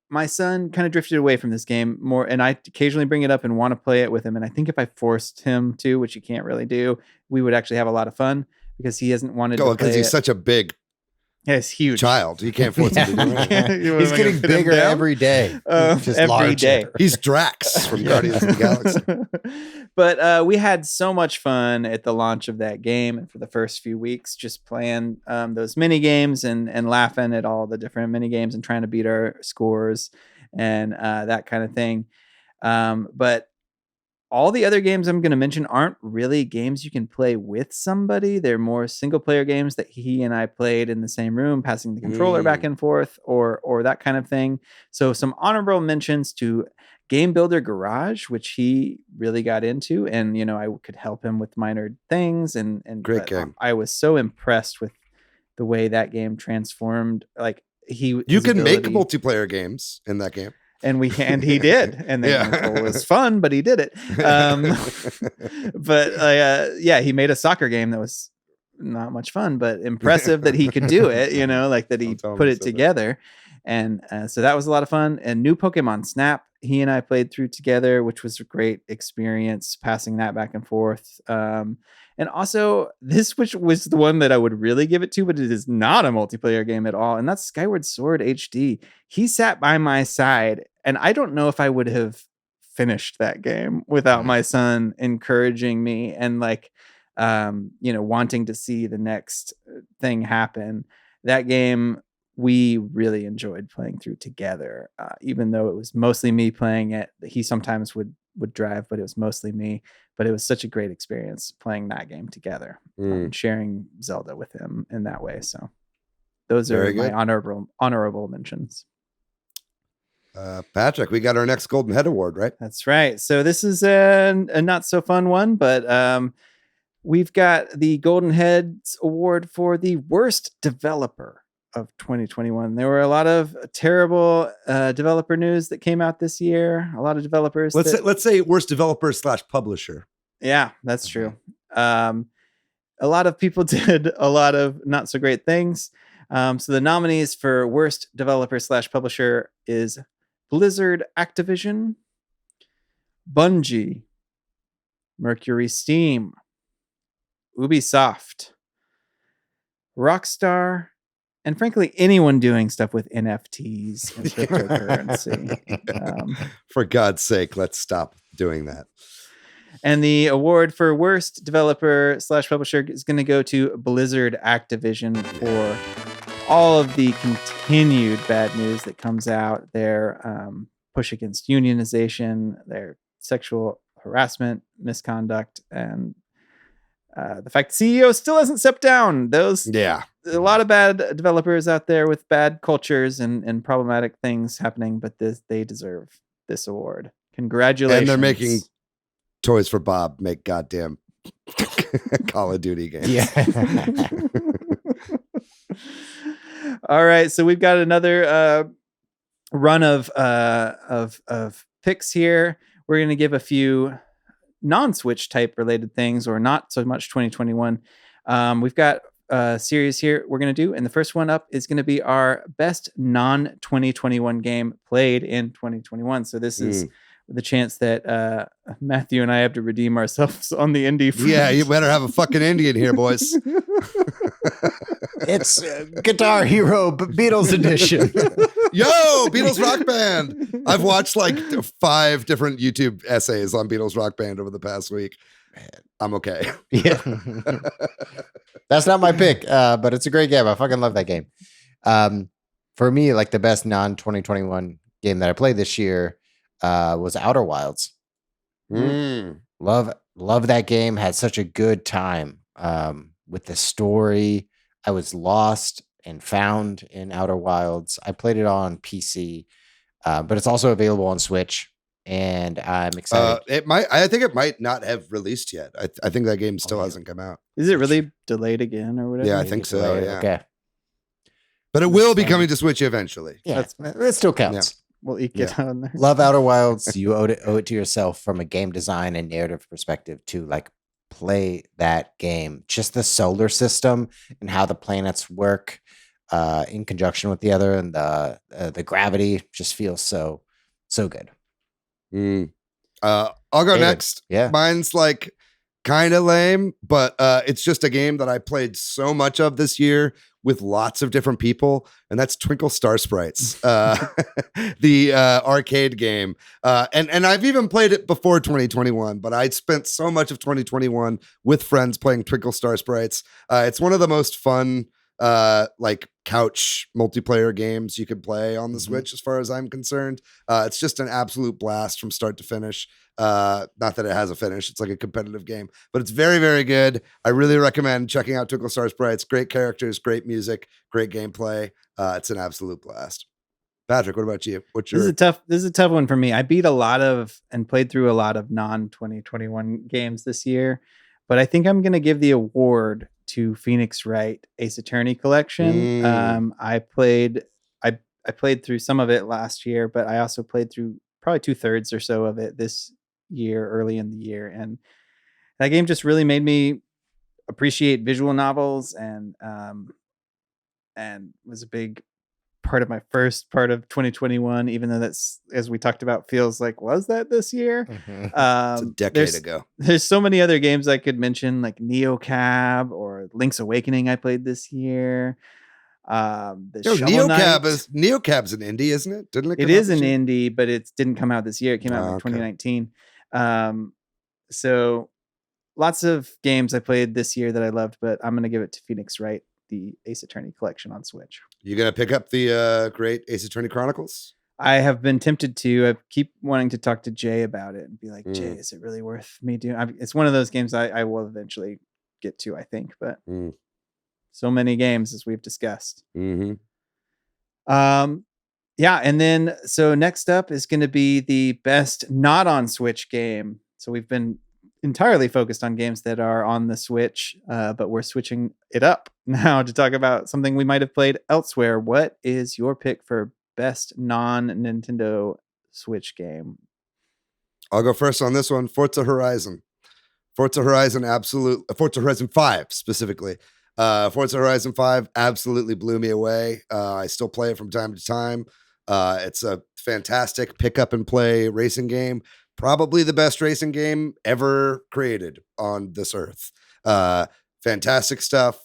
S1: my son kind of drifted away from this game more, and I occasionally bring it up and want to play it with him. And I think if I forced him to, which you can't really do, we would actually have a lot of fun because he hasn't wanted
S3: Oh,
S1: to play
S3: because he's
S1: it.
S3: such a big
S1: Yeah, it's huge.
S3: child. You can't force him to do anything.
S1: You
S2: He's
S1: wanna
S2: getting
S1: put him
S2: bigger
S1: down?
S2: every day. Just
S1: Every
S2: larger.
S1: day.
S3: He's Drax from Guardians of the Galaxy.
S1: But we had so much fun at the launch of that game and for the first few weeks just playing those mini games and laughing at all the different mini games and trying to beat our scores and that kind of thing. But all the other games I'm going to mention aren't really games you can play with somebody. They're more single player games that he and I played in the same room, passing the controller back and forth or that kind of thing. So some honorable mentions to Game Builder Garage, which he really got into. And, you know, I could help him with minor things. And
S3: Great game.
S1: I was so impressed with the way that game transformed. Like
S3: You can make multiplayer games in that game.
S1: And he did, and then it was fun, but he did it. But he made a soccer game that was not much fun, but impressive that he could do it. You know, like that he put it together, and so that was a lot of fun. And new Pokemon Snap, he and I played through together, which was a great experience, passing that back and forth. And also this, which was the one that I would really give it to, but it is not a multiplayer game at all. And that's Skyward Sword HD. He sat by my side, and I don't know if I would have finished that game without my son encouraging me and wanting to see the next thing happen. That game we really enjoyed playing through together, even though it was mostly me playing it. He sometimes would drive, but it was mostly me. But it was such a great experience playing that game together, sharing Zelda with him in that way. So those are my honorable mentions.
S3: Patrick, we got our next Golden Head Award, right?
S1: That's right. So this is a not so fun one, but we've got the Golden Headz Award for the worst developer of 2021. There were a lot of terrible developer news that came out this year. A lot of developers.
S3: Let's say worst developer / publisher.
S1: Yeah, that's true. A lot of people did a lot of not so great things. So the nominees for worst developer / publisher is Blizzard Activision, Bungie, Mercury Steam, Ubisoft, Rockstar, and frankly, anyone doing stuff with NFTs and cryptocurrency.
S3: For God's sake, let's stop doing that.
S1: And the award for worst developer / publisher is going to go to Blizzard Activision for all of the continued bad news that comes out, their push against unionization, their sexual harassment, misconduct, and the fact the CEO still hasn't stepped down. A lot of bad developers out there with bad cultures and problematic things happening, but they deserve this award. Congratulations.
S3: And they're making Toys for Bob make goddamn Call of Duty games.
S2: Yeah.
S1: All right, so we've got another run of picks here. We're going to give a few non-Switch type related things, or not so much 2021. We've got a series here we're going to do, and the first one up is going to be our best non-2021 game played in 2021. So this is the chance that Matthew and I have to redeem ourselves on the indie front.
S3: Yeah, you better have a fucking Indian here, boys.
S2: It's Guitar Hero Beatles edition.
S3: Yo, Beatles Rock Band. I've watched like 5 different YouTube essays on Beatles Rock Band over the past week. I'm okay.
S2: Yeah. That's not my pick, but it's a great game. I fucking love that game. For me, like the best non-2021 game that I played this year was Outer Wilds. Love that game. Had such a good time with the story. I was lost and found in Outer Wilds. I played it on PC, but it's also available on Switch, and I'm excited.
S3: I think it might not have released yet. I think that game still hasn't come out.
S1: Is it really delayed again or whatever?
S3: Yeah, I think so. Yeah.
S2: Okay.
S3: But it will be coming to Switch eventually.
S2: Yeah, it still counts.
S1: We'll eke it on there.
S2: Love Outer Wilds. You owe it to yourself from a game design and narrative perspective to like play that game. Just the solar system and how the planets work in conjunction with the other, and the gravity just feels so good.
S3: I'll go next.
S2: Yeah.
S3: Mine's like kind of lame, but it's just a game that I played so much of this year with lots of different people, and that's Twinkle Star Sprites, the arcade game. And I've even played it before 2021, but I spent so much of 2021 with friends playing Twinkle Star Sprites. It's one of the most fun like couch multiplayer games you could play on the Switch, as far as I'm concerned. It's just an absolute blast from start to finish. Not that it has a finish, it's like a competitive game, but it's very, very good. I really recommend checking out Twinkle Star Sprites. Great characters, great music, great gameplay. It's an absolute blast. Patrick, what about you? What's your
S1: This is a tough one for me. I beat a lot of and played through a lot of non-2021 games this year, but I think I'm going to give the award to Phoenix Wright Ace Attorney Collection. I played through some of it last year, but I also played through probably 2/3 or so of it this year, early in the year, and that game just really made me appreciate visual novels, and was a big part of my first part of 2021, even though that's, as we talked about, feels like, was that this year?
S3: it's a decade ago.
S1: There's so many other games I could mention, like Neocab or Link's Awakening I played this year.
S3: Neocab's an indie, isn't it? Didn't it?
S1: It is an indie, but it didn't come out this year. It came out in 2019. So lots of games I played this year that I loved, but I'm going to give it to Phoenix Wright, the Ace Attorney Collection on Switch.
S3: You gonna pick up the great Ace Attorney Chronicles?
S1: I have been tempted to. I keep wanting to talk to Jay about it and be like, Jay, is it really worth me doing? It's one of those games I will eventually get to, I think, but so many games, as we've discussed. Yeah, and then so next up is going to be the best not on Switch game. So we've been entirely focused on games that are on the Switch, but we're switching it up now to talk about something we might have played elsewhere. What is your pick for best non-Nintendo Switch game?
S3: I'll go first on this one. Forza Horizon 5 specifically. Forza Horizon 5 absolutely blew me away. I still play it from time to time. It's a fantastic pick up and play racing game. Probably the best racing game ever created on this earth. Fantastic stuff.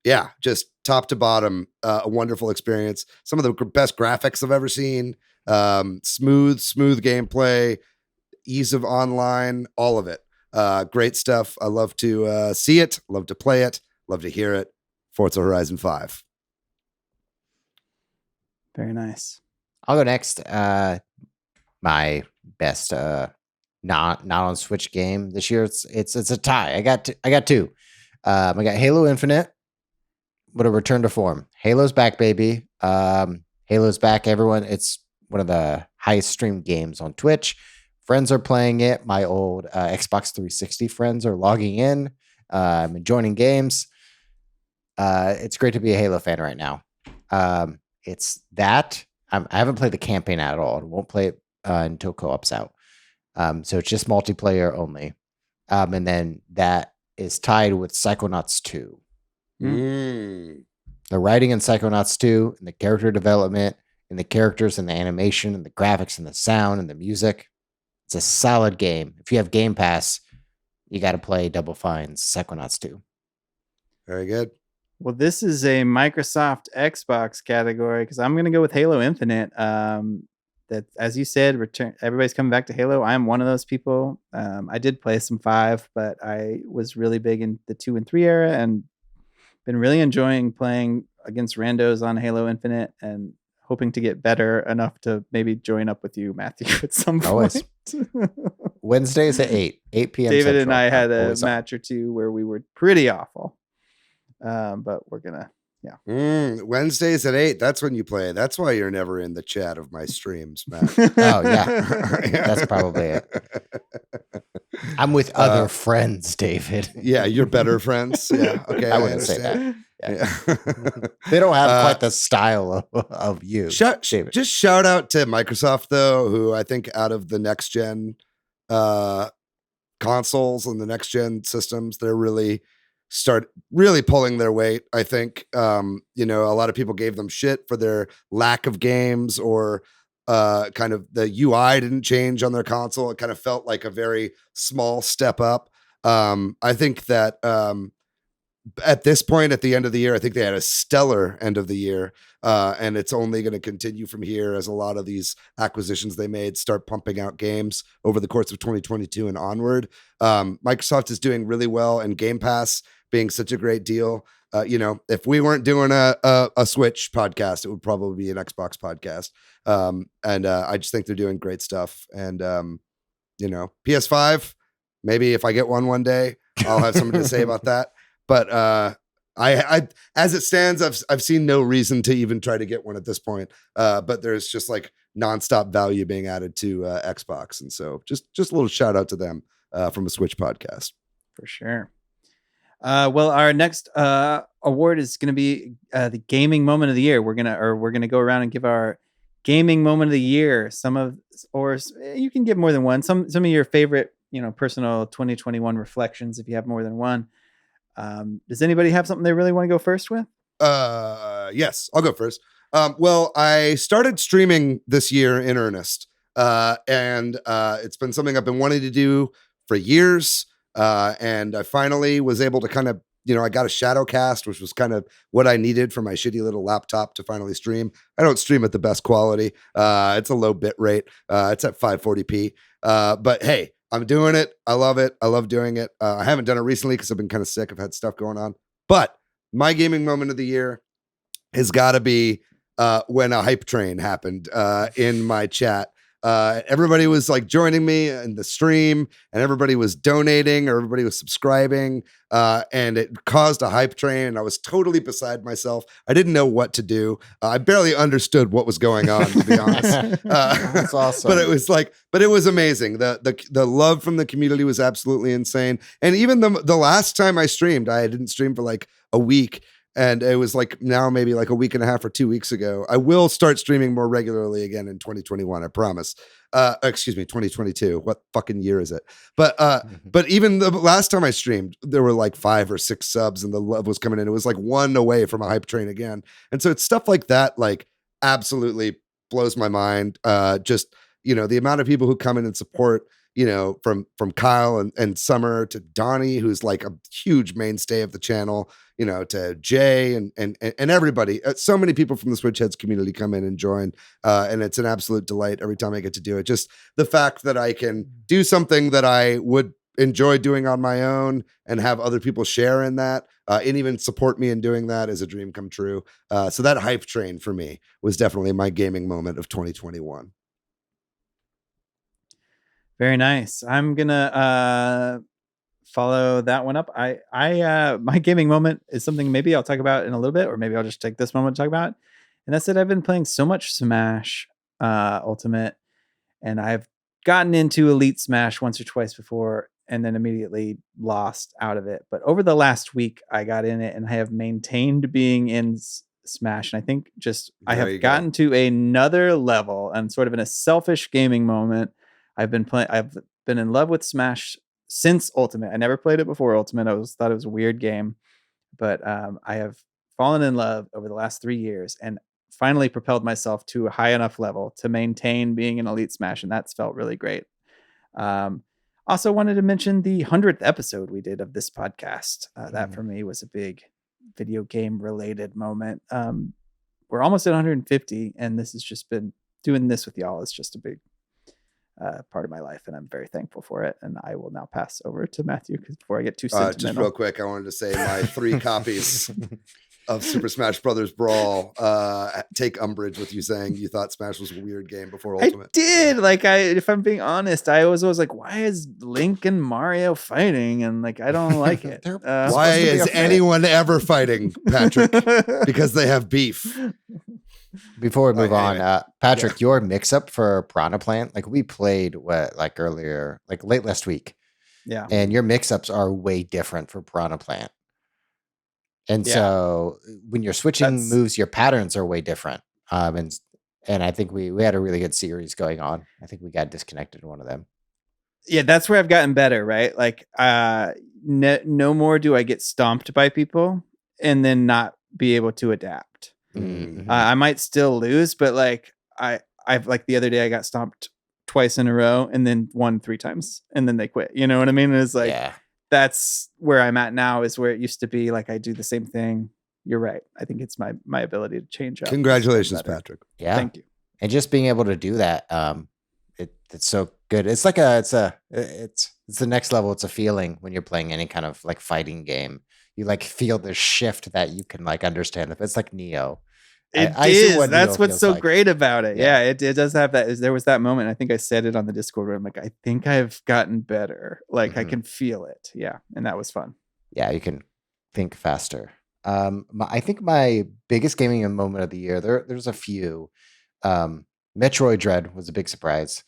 S3: Yeah, just top to bottom, a wonderful experience. Some of the best graphics I've ever seen. Smooth gameplay, ease of online, all of it. Great stuff. I love to see it, love to play it, love to hear it. Forza Horizon 5.
S1: Very nice.
S2: I'll go next. My best not on Switch game this year. It's a tie. I got two. I got Halo Infinite. What a return to form. Halo's back, baby. Halo's back, everyone. It's one of the highest streamed games on Twitch. Friends are playing it. My old Xbox 360 friends are logging in, joining games. It's great to be a Halo fan right now. It's that. I haven't played the campaign at all. I won't play it until co-op's out. So it's just multiplayer only. And then that is tied with Psychonauts 2. The writing in Psychonauts 2 and the character development and the characters and the animation and the graphics and the sound and the music. It's a solid game. If you have Game Pass, you got to play Double Fine's Psychonauts 2. Very
S3: good.
S1: Well, this is a Microsoft Xbox category because I'm going to go with Halo Infinite. That, as you said, everybody's coming back to Halo. I'm one of those people. I did play some 5, but I was really big in the 2 and 3 era and been really enjoying playing against randos on Halo Infinite and hoping to get better enough to maybe join up with you, Matthew, at some point.
S2: Always. Wednesdays at 8 p.m.
S1: David
S2: Central.
S1: and I had a match or two where we were pretty awful. But we're gonna,
S3: Wednesdays at 8. That's when you play. That's why you're never in the chat of my streams, Matt.
S2: Oh yeah, that's probably it. I'm with other friends, David.
S3: Yeah, you're better friends. Yeah, okay.
S2: I wouldn't say that. Yeah. They don't have quite the style of you.
S3: Just shout out to Microsoft though, who I think out of the next gen consoles and the next gen systems, they're really pulling their weight. I think a lot of people gave them shit for their lack of games or kind of the UI didn't change on their console. It kind of felt like a very small step up. I think that at this point, at the end of the year, I think they had a stellar end of the year. And it's only going to continue from here as a lot of these acquisitions they made start pumping out games over the course of 2022 and onward. Microsoft is doing really well, and Game Pass being such a great deal. If we weren't doing a Switch podcast, it would probably be an Xbox podcast. I just think they're doing great stuff. And, PS5, maybe if I get one day, I'll have something to say about that. But I as it stands, I've seen no reason to even try to get one at this point. But there's just like nonstop value being added to Xbox, and so just a little shout out to them from a Switch podcast.
S1: For sure. Well, our next award is going to be the gaming moment of the year. We're gonna go around and give our gaming moment of the year. Or you can give more than one. Some of your favorite, personal 2021 reflections if you have more than one. Does anybody have something they really want to go first with?
S3: Yes, I'll go first. Well, I started streaming this year in earnest, and it's been something I've been wanting to do for years. And I finally was able to kind of, I got a Shadowcast, which was kind of what I needed for my shitty little laptop to finally stream. I don't stream at the best quality. It's a low bit rate. It's at 540p. But hey, I'm doing it. I love it. I love doing it. I haven't done it recently because I've been kind of sick. I've had stuff going on. But my gaming moment of the year has got to be when a hype train happened in my chat. Everybody was like joining me in the stream, and everybody was donating, or everybody was subscribing, and it caused a hype train. And I was totally beside myself. I didn't know what to do. I barely understood what was going on, to be honest.
S2: That's awesome.
S3: But it was amazing. The love from the community was absolutely insane. And even the last time I streamed, I didn't stream for like a week. And it was like now maybe like a week and a half or 2 weeks ago. I will start streaming more regularly again in 2021. I promise. 2022. What fucking year is it? But even the last time I streamed, there were like 5 or 6 subs, and the love was coming in. It was like one away from a hype train again. And so it's stuff like that, like absolutely blows my mind. Just the amount of people who come in and support. From Kyle and Summer to Donnie, who's like a huge mainstay of the channel, to Jay and everybody. So many people from the Switch Headz community come in and join. And it's an absolute delight every time I get to do it. Just the fact that I can do something that I would enjoy doing on my own and have other people share in that and even support me in doing that is a dream come true. So that hype train for me was definitely my gaming moment of 2021.
S1: Very nice. I'm gonna follow that one up. My gaming moment is something maybe I'll talk about in a little bit, or maybe I'll just take this moment to talk about. And that's that I've been playing so much Smash Ultimate, and I've gotten into Elite Smash once or twice before, and then immediately lost out of it. But over the last week, I got in it, and I have maintained being in Smash. And I think I have gotten to another level, and sort of in a selfish gaming moment. I've been in love with Smash since Ultimate. I never played it before Ultimate. I thought it was a weird game, but I have fallen in love over the last 3 years and finally propelled myself to a high enough level to maintain being an Elite Smash, and that's felt really great. Also wanted to mention the 100th episode we did of this podcast. That for me was a big video game related moment. We're almost at 150, and this has just been doing this with y'all is just a big part of my life, and I'm very thankful for it. And I will now pass over to Matthew before I get too sentimental.
S3: Just real quick, I wanted to say my 3 copies of Super Smash Brothers Brawl take umbrage with you saying you thought Smash was a weird game before Ultimate.
S1: I did. If I'm being honest, I was like, why is Link and Mario fighting? And like, I don't like it.
S3: Why is anyone ever fighting, Patrick? Because they have beef.
S2: Before we move on, Patrick, your mix-up for Piranha Plant, like we played earlier, like late last week.
S1: Yeah.
S2: And your mix-ups are way different for Piranha Plant. And so when you're switching moves, your patterns are way different. And I think we had a really good series going on. I think we got disconnected in one of them.
S1: Yeah, that's where I've gotten better, right? Like no more do I get stomped by people and then not be able to adapt.
S2: Mm-hmm.
S1: I might still lose, but like I've like the other day I got stomped twice in a row and then won 3 times and then they quit. You know what I mean? It's like that's where I'm at now, is where it used to be like I do the same thing. You're right. I think it's my ability to change up.
S3: Congratulations, Patrick.
S2: Yeah.
S1: Thank you.
S2: And just being able to do that, it's so good. It's like it's the next level. It's a feeling when you're playing any kind of like fighting game. You like feel the shift that you can like understand. It's like Neo.
S1: I see what that's what's so great about it. Yeah, it does have that. There was that moment. I think I said it on the Discord where I'm like, I think I've gotten better. Like I can feel it. Yeah, and that was fun.
S2: Yeah, you can think faster. I think my biggest gaming moment of the year. There's a few. Metroid Dread was a big surprise.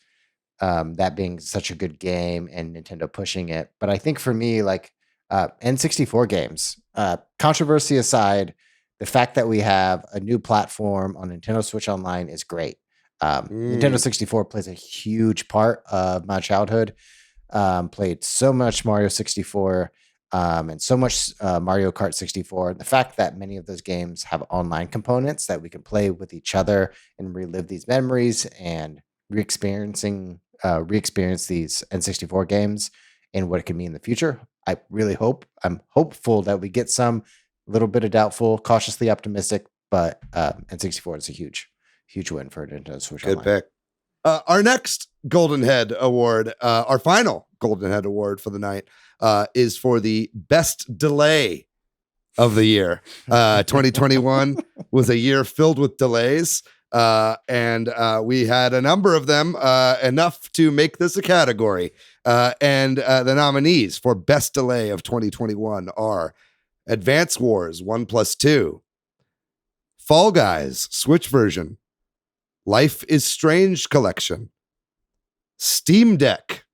S2: That being such a good game and Nintendo pushing it. But I think for me, like N64 games, controversy aside, the fact that we have a new platform on Nintendo Switch Online is great. Nintendo 64 plays a huge part of my childhood. Played so much Mario 64 and so much Mario Kart 64. The fact that many of those games have online components that we can play with each other and relive these memories and re-experience these N64 games and what it can mean in the future. I'm hopeful that we get some. A little bit of doubtful, cautiously optimistic, but N64 is a huge win for Nintendo Switch
S3: Good
S2: Online.
S3: pick. Our next Golden Head Award, our final Golden Head Award for the night, is for the best delay of the year. 2021 was a year filled with delays, and we had a number of them, enough to make this a category. And the nominees for best delay of 2021 are Advance Wars 1+2, Fall Guys Switch version, Life is Strange collection, Steam Deck,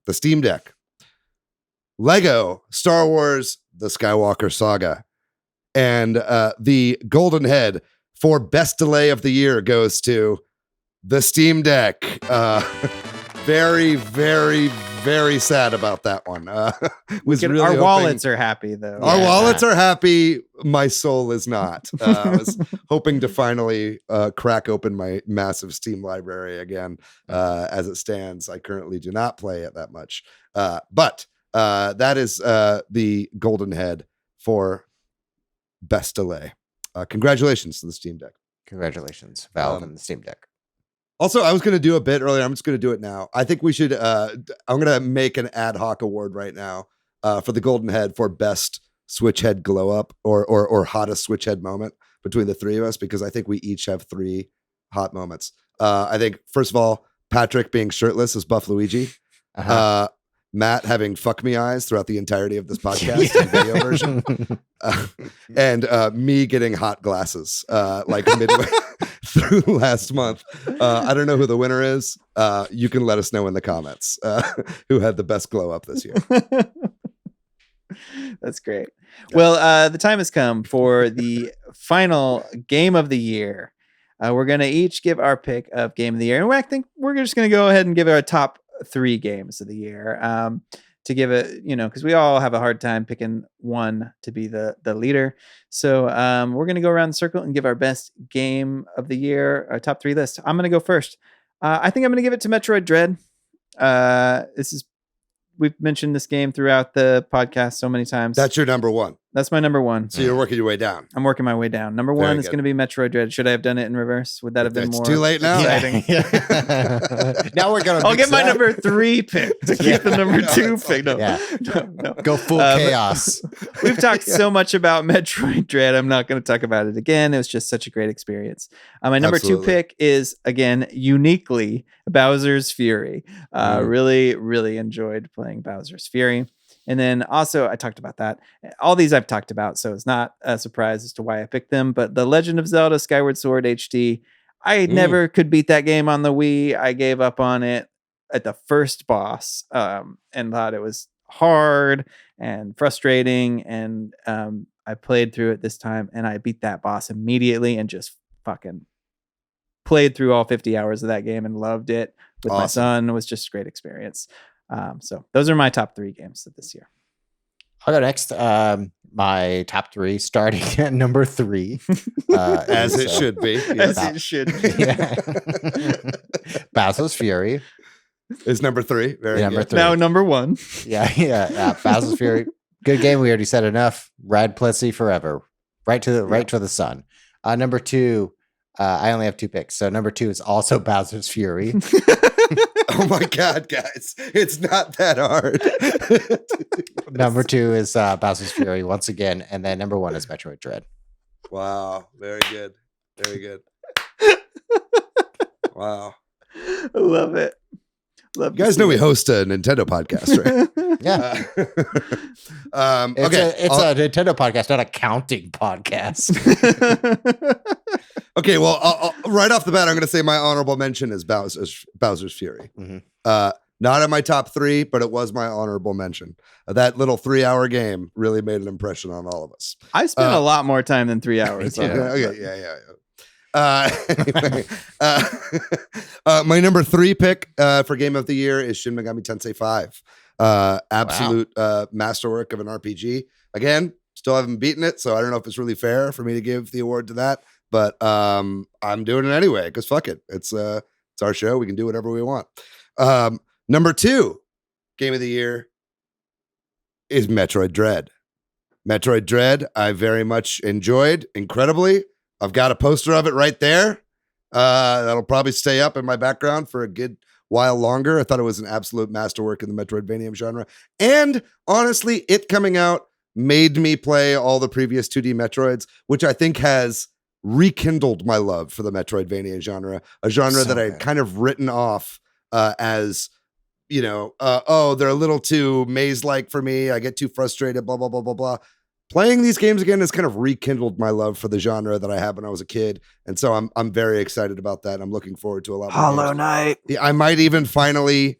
S3: the Steam Deck, Lego Star Wars The Skywalker Saga, and the Golden Head for best delay of the year goes to the Steam Deck. Very, very, very sad about that one.
S1: Our wallets are happy though.
S3: Our wallets are happy. My soul is not. I was hoping to finally crack open my massive Steam library again. As it stands, I currently do not play it that much. But that is the Golden Head for best delay. Congratulations to the Steam Deck.
S2: Congratulations, Valve and the Steam Deck.
S3: Also, I was going to do a bit earlier. I'm just going to do it now. I think we should, I'm going to make an ad hoc award right now for the Golden Head for best Switch Head glow up or hottest Switch Head moment between the three of us, because I think we each have 3 hot moments. I think, first of all, Patrick being shirtless as Buff Luigi. Matt having fuck me eyes throughout the entirety of this podcast in video version. And me getting hot glasses like midway through last month. I don't know who the winner is. You can let us know in the comments who had the best glow up this year.
S1: That's great. Yeah. Well, the time has come for the final game of the year. We're going to each give our pick of game of the year. And I think we're just going to go ahead and give our top 3 games of the year to give it, because we all have a hard time picking one to be the leader. So we're going to go around the circle and give our best game of the year, our top 3 list. I'm going to go first. I think I'm going to give it to Metroid Dread. We've mentioned this game throughout the podcast so many times.
S3: That's your number 1.
S1: That's my number 1.
S3: So you're working your way down.
S1: I'm working my way down. Number 1 is going to be Metroid Dread. Should I have done it in reverse? Would that have been more?
S3: It's too late now.
S1: Exciting?
S2: Now we're going to.
S1: I'll get my number 3 pick to keep the number 2 pick. No.
S2: Go full chaos.
S1: We've talked so much about Metroid Dread. I'm not going to talk about it again. It was just such a great experience. My number 2 pick is, again, uniquely Bowser's Fury. Really, really enjoyed playing Bowser's Fury. And then also, I talked about that. All these I've talked about, so it's not a surprise as to why I picked them. But The Legend of Zelda Skyward Sword HD, I never could beat that game on the Wii. I gave up on it at the first boss and thought it was hard and frustrating. And I played through it this time, and I beat that boss immediately and just fucking played through all 50 hours of that game and loved it with my son. It was just a great experience. So those are my top 3 games of this year.
S2: I'll go next. My top 3 starting at number 3.
S3: As it should be.
S1: As it should be.
S2: Bowser's Fury.
S3: is number 3. Very
S2: Yeah, number
S3: good.
S2: 3.
S1: Now number 1.
S2: Yeah. Bowser's Fury. Good game. We already said enough. Rad Plessy forever. Right to the sun. Number 2, I only have 2 picks. So number 2 is also Bowser's Fury.
S3: Oh my God, guys. It's not that hard.
S2: Number 2 is Bowser's Fury once again. And then number 1 is Metroid Dread.
S3: Wow. Very good. Very good. Wow.
S1: I love it. Love
S3: You guys know we host a Nintendo podcast, right?
S2: Yeah.
S3: Okay.
S2: It's a Nintendo podcast, not a counting podcast.
S3: Okay, well, I'll, right off the bat, I'm going to say my honorable mention is Bowser's Fury.
S2: Mm-hmm.
S3: Not in my top 3, but it was my honorable mention. That little 3-hour game really made an impression on all of us.
S1: I spent a lot more time than 3 hours.
S3: Okay, yeah. Anyway, my number 3 pick for Game of the Year is Shin Megami Tensei 5. Absolute masterwork of an RPG. Again, still haven't beaten it, so I don't know if it's really fair for me to give the award to that. But I'm doing it anyway because fuck it. It's our show. We can do whatever we want. Number 2 Game of the Year is Metroid Dread. Metroid Dread, I very much enjoyed incredibly. I've got a poster of it right there. That'll probably stay up in my background for a good while longer. I thought it was an absolute masterwork in the Metroidvania genre. And honestly, it coming out made me play all the previous 2D Metroids, which I think has rekindled my love for the Metroidvania genre, a genre that I had kind of written off as, they're a little too maze-like for me. I get too frustrated, blah, blah, blah, blah, blah. Playing these games again has kind of rekindled my love for the genre that I had when I was a kid. And so I'm very excited about that. I'm looking forward to a lot more
S1: Hollow Knight.
S3: Yeah, I might even finally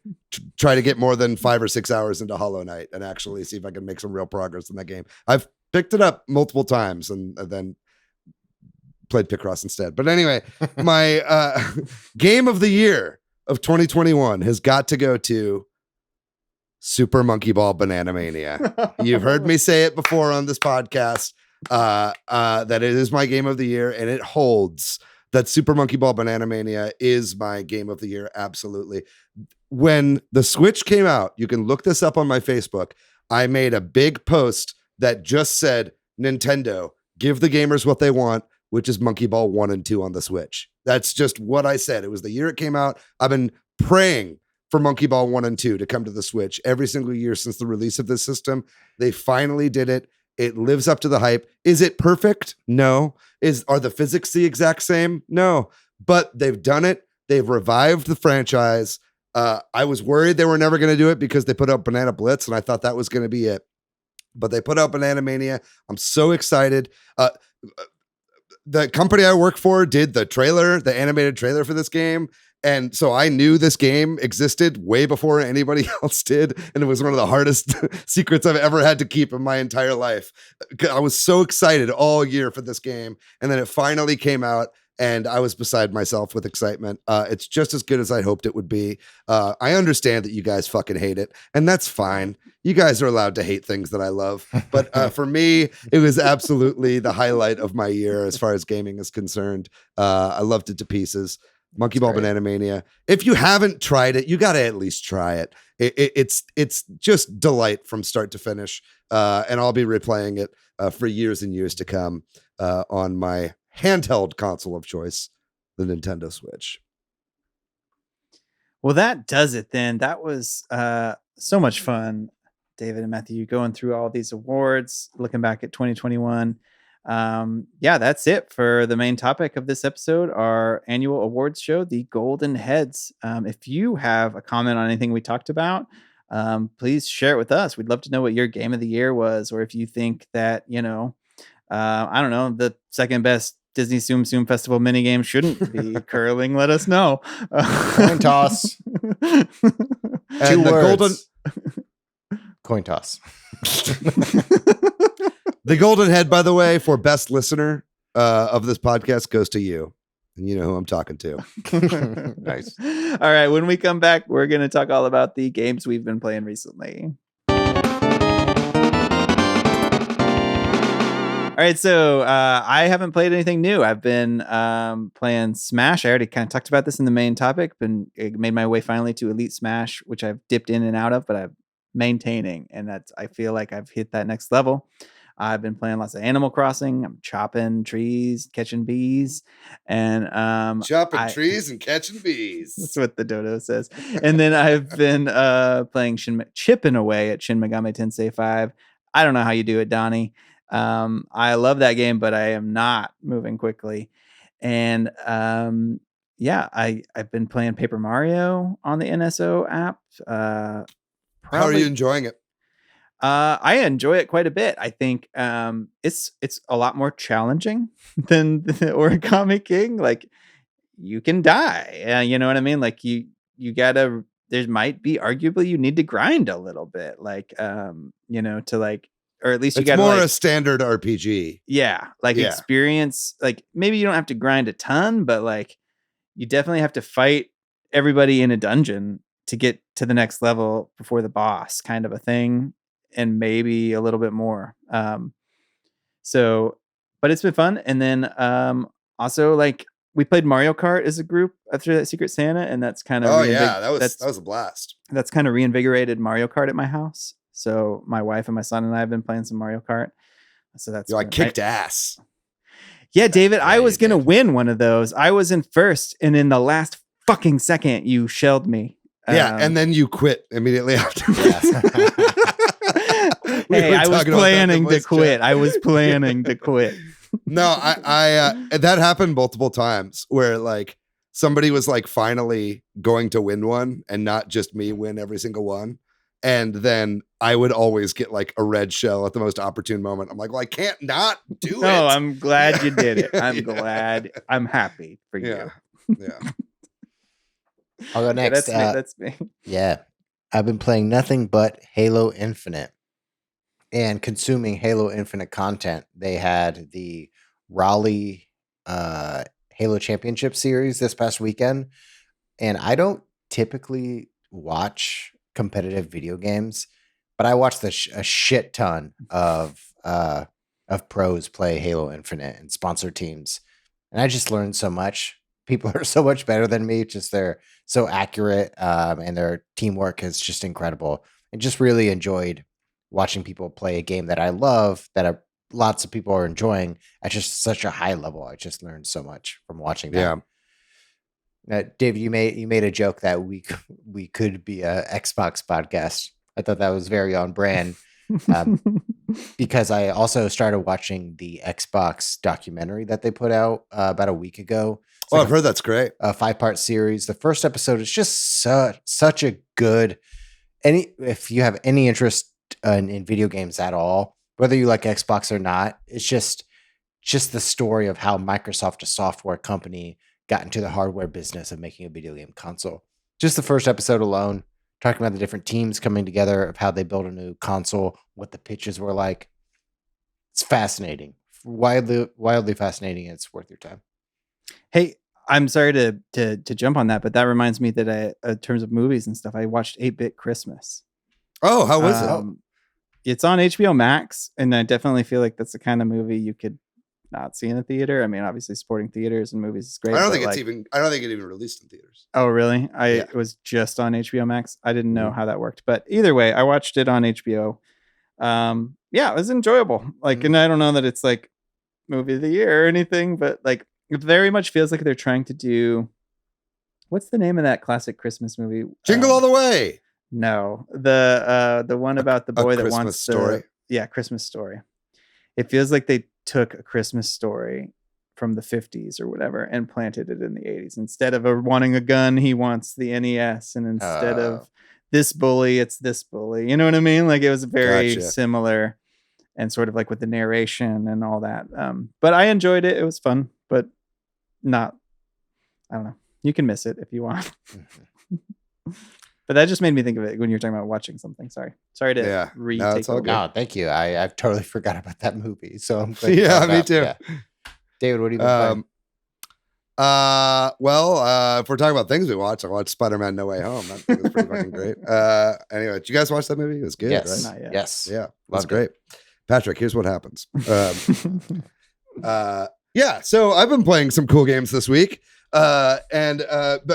S3: try to get more than 5 or 6 hours into Hollow Knight and actually see if I can make some real progress in that game. I've picked it up multiple times and then played Picross instead. But anyway, my game of the year of 2021 has got to go to Super Monkey Ball Banana Mania. You've heard me say it before on this podcast that it is my game of the year, and it holds that Super Monkey Ball Banana Mania is my game of the year. Absolutely. When the Switch came out, you can look this up on my Facebook. I made a big post that just said, Nintendo, give the gamers what they want, which is Monkey Ball 1 and 2 on the Switch. That's just what I said. It was the year it came out. I've been praying for Monkey Ball 1 and 2 to come to the Switch every single year since the release of this system. They finally did it. It lives up to the hype. Is it perfect? No. Are the physics the exact same? No. But they've done it. They've revived the franchise. I was worried they were never going to do it because they put out Banana Blitz, and I thought that was going to be it. But they put out Banana Mania. I'm so excited. The company I work for did the animated trailer for this game. And so I knew this game existed way before anybody else did. And it was one of the hardest secrets I've ever had to keep in my entire life. I was so excited all year for this game. And then it finally came out and I was beside myself with excitement. It's just as good as I hoped it would be. I understand that you guys fucking hate it, and that's fine. You guys are allowed to hate things that I love. But for me, it was absolutely the highlight of my year as far as gaming is concerned. I loved it to pieces. Monkey Ball Banana Mania. If you haven't tried it, you got to at least try it. It's just delight from start to finish. And I'll be replaying it for years and years to come on my handheld console of choice, the Nintendo Switch.
S1: Well, that does it then. That was so much fun, David and Matthew, going through all these awards, looking back at 2021. That's it for the main topic of this episode, our annual awards show, the Golden Headz. If you have a comment on anything we talked about, please share it with us. We'd love to know what your game of the year was, or if you think that, I don't know, the second best Disney Tsum Tsum Festival minigame shouldn't be curling, let us know.
S2: Coin toss.
S3: And
S2: Two
S3: the
S2: words. Coin toss.
S3: The Golden Head, by the way, for best listener of this podcast goes to you. And you know who I'm talking to.
S2: Nice.
S1: All right. When we come back, we're going to talk all about the games we've been playing recently. All right, so I haven't played anything new. I've been playing Smash. I already kind of talked about this in the main topic. Made my way finally to Elite Smash, which I've dipped in and out of, but I'm maintaining, and I feel like I've hit that next level. I've been playing lots of Animal Crossing. I'm chopping trees, catching bees, and
S3: chopping trees and catching bees.
S1: That's what the dodo says. And then I've been playing chipping away at Shin Megami Tensei 5. I don't know how you do it, Donnie. I love that game, but I am not moving quickly. And I've been playing Paper Mario on the NSO app.
S3: How are you enjoying it?
S1: I enjoy it quite a bit. I think it's a lot more challenging than the Origami King. Like, you can die. You know what I mean? Like, you gotta. There might be arguably you need to grind a little bit, like to like, or at least you got
S3: more
S1: like,
S3: a standard RPG.
S1: Yeah, experience. Like, maybe you don't have to grind a ton, but like you definitely have to fight everybody in a dungeon to get to the next level before the boss, kind of a thing. And maybe a little bit more. But it's been fun. And then also, like, we played Mario Kart as a group after that Secret Santa, and that's kind of
S3: that was a blast.
S1: That's kind of reinvigorated Mario Kart at my house. So my wife and my son and I have been playing some Mario Kart. So that's
S3: I kicked ass.
S1: Yeah, David, I was gonna win one of those. I was in first, and in the last fucking second, you shelled me.
S3: Yeah, and then you quit immediately after.
S1: Hey, I was planning to quit. I was planning to quit.
S3: No, I that happened multiple times where like somebody was like finally going to win one and not just me win every single one. And then I would always get like a red shell at the most opportune moment. I'm like, well, I can't not do it.
S1: No, I'm glad you did it. I'm glad. I'm happy for you.
S3: Yeah.
S2: I'll go next.
S1: That's me.
S2: Yeah. I've been playing nothing but Halo Infinite and consuming Halo Infinite content. They had the Raleigh Halo Championship Series this past weekend. And I don't typically watch competitive video games, but I watched a shit ton of pros play Halo Infinite and sponsor teams. And I just learned so much. People are so much better than me. Just they're so accurate, and their teamwork is just incredible. And just really enjoyed watching people play a game that I love, that lots of people are enjoying at just such a high level. I just learned so much from watching that. Yeah. Dave, you made a joke that we could be a Xbox podcast. I thought that was very on brand. Because I also started watching the Xbox documentary that they put out about a week ago.
S3: I've heard that's great.
S2: A 5-part series. The first episode is just such a good. If you have any interest in video games at all, whether you like Xbox or not, it's just the story of how Microsoft, a software company, got into the hardware business of making a video game console. Just the first episode alone, talking about the different teams coming together, of how they built a new console, what the pitches were like. It's fascinating, wildly fascinating. And it's worth your time.
S1: Hey, I'm sorry to jump on that, but that reminds me that in terms of movies and stuff, I watched 8-Bit Christmas.
S3: Oh, how was it?
S1: It's on HBO Max, and I definitely feel like that's the kind of movie you could not see in a theater. I mean, obviously supporting theaters and movies is great.
S3: I don't think it even released in theaters.
S1: Oh, really? It was just on HBO Max. I didn't know how that worked, but either way, I watched it on HBO. It was enjoyable. Like, and I don't know that it's like movie of the year or anything, but like it very much feels like they're trying to do. What's the name of that classic Christmas movie?
S3: Jingle All the Way.
S1: No, the one about the boy that
S3: Christmas
S1: wants
S3: Story.
S1: Christmas Story. It feels like they took A Christmas Story from the 50s or whatever and planted it in the 80s. Instead of wanting a gun, he wants the NES, and instead of this bully, it's this bully. You know what I mean? Like, it was very similar, and sort of like with the narration and all that. But I enjoyed it. It was fun, but not. I don't know. You can miss it if you want. But that just made me think of it when you were talking about watching something. Sorry to retake over.
S2: No, thank you. I've totally forgot about that movie. So I'm glad
S3: me too.
S2: Yeah. David, what do you been playing?
S3: If we're talking about things we watched, I watched Spider-Man No Way Home. That was pretty fucking great. Anyway, did you guys watch that movie? It was good,
S2: Yes.
S3: right?
S1: Not yet.
S2: Yes.
S3: Yeah, that's great. Patrick, here's what happens. Yeah, so I've been playing some cool games this week, but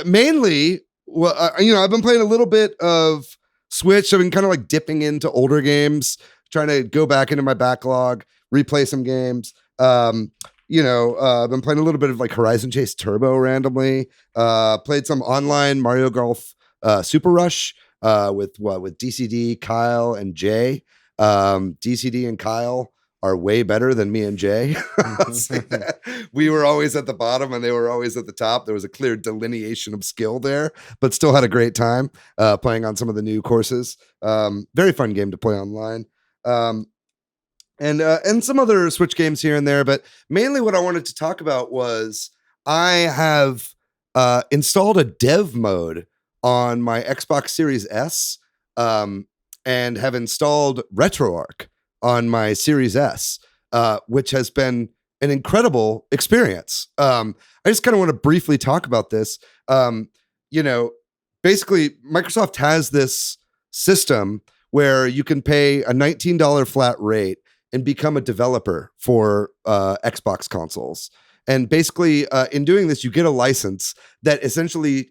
S3: mainly, I've been playing a little bit of Switch. I've been kind of like dipping into older games, trying to go back into my backlog, replay some games. I've been playing a little bit of like Horizon Chase Turbo randomly. Played some online Mario Golf Super Rush with DCD, Kyle, and Jay. DCD and Kyle are way better than me and Jay. I'll say that. We were always at the bottom and they were always at the top. There was a clear delineation of skill there, but still had a great time playing on some of the new courses. Very fun game to play online. And some other Switch games here and there, but mainly what I wanted to talk about was I have installed a dev mode on my Xbox Series S and have installed RetroArch on my Series S, which has been an incredible experience. I just kind of want to briefly talk about this. Basically, Microsoft has this system where you can pay a $19 flat rate and become a developer for Xbox consoles. And basically, in doing this, you get a license that essentially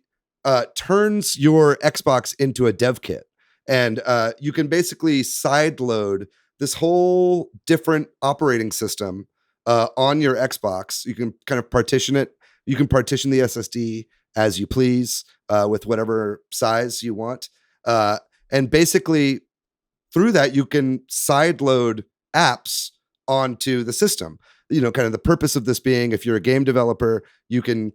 S3: turns your Xbox into a dev kit. And you can basically sideload this whole different operating system on your Xbox. You can kind of partition it. You can partition the SSD as you please with whatever size you want. And basically, through that, you can sideload apps onto the system. Kind of the purpose of this being, if you're a game developer, you can,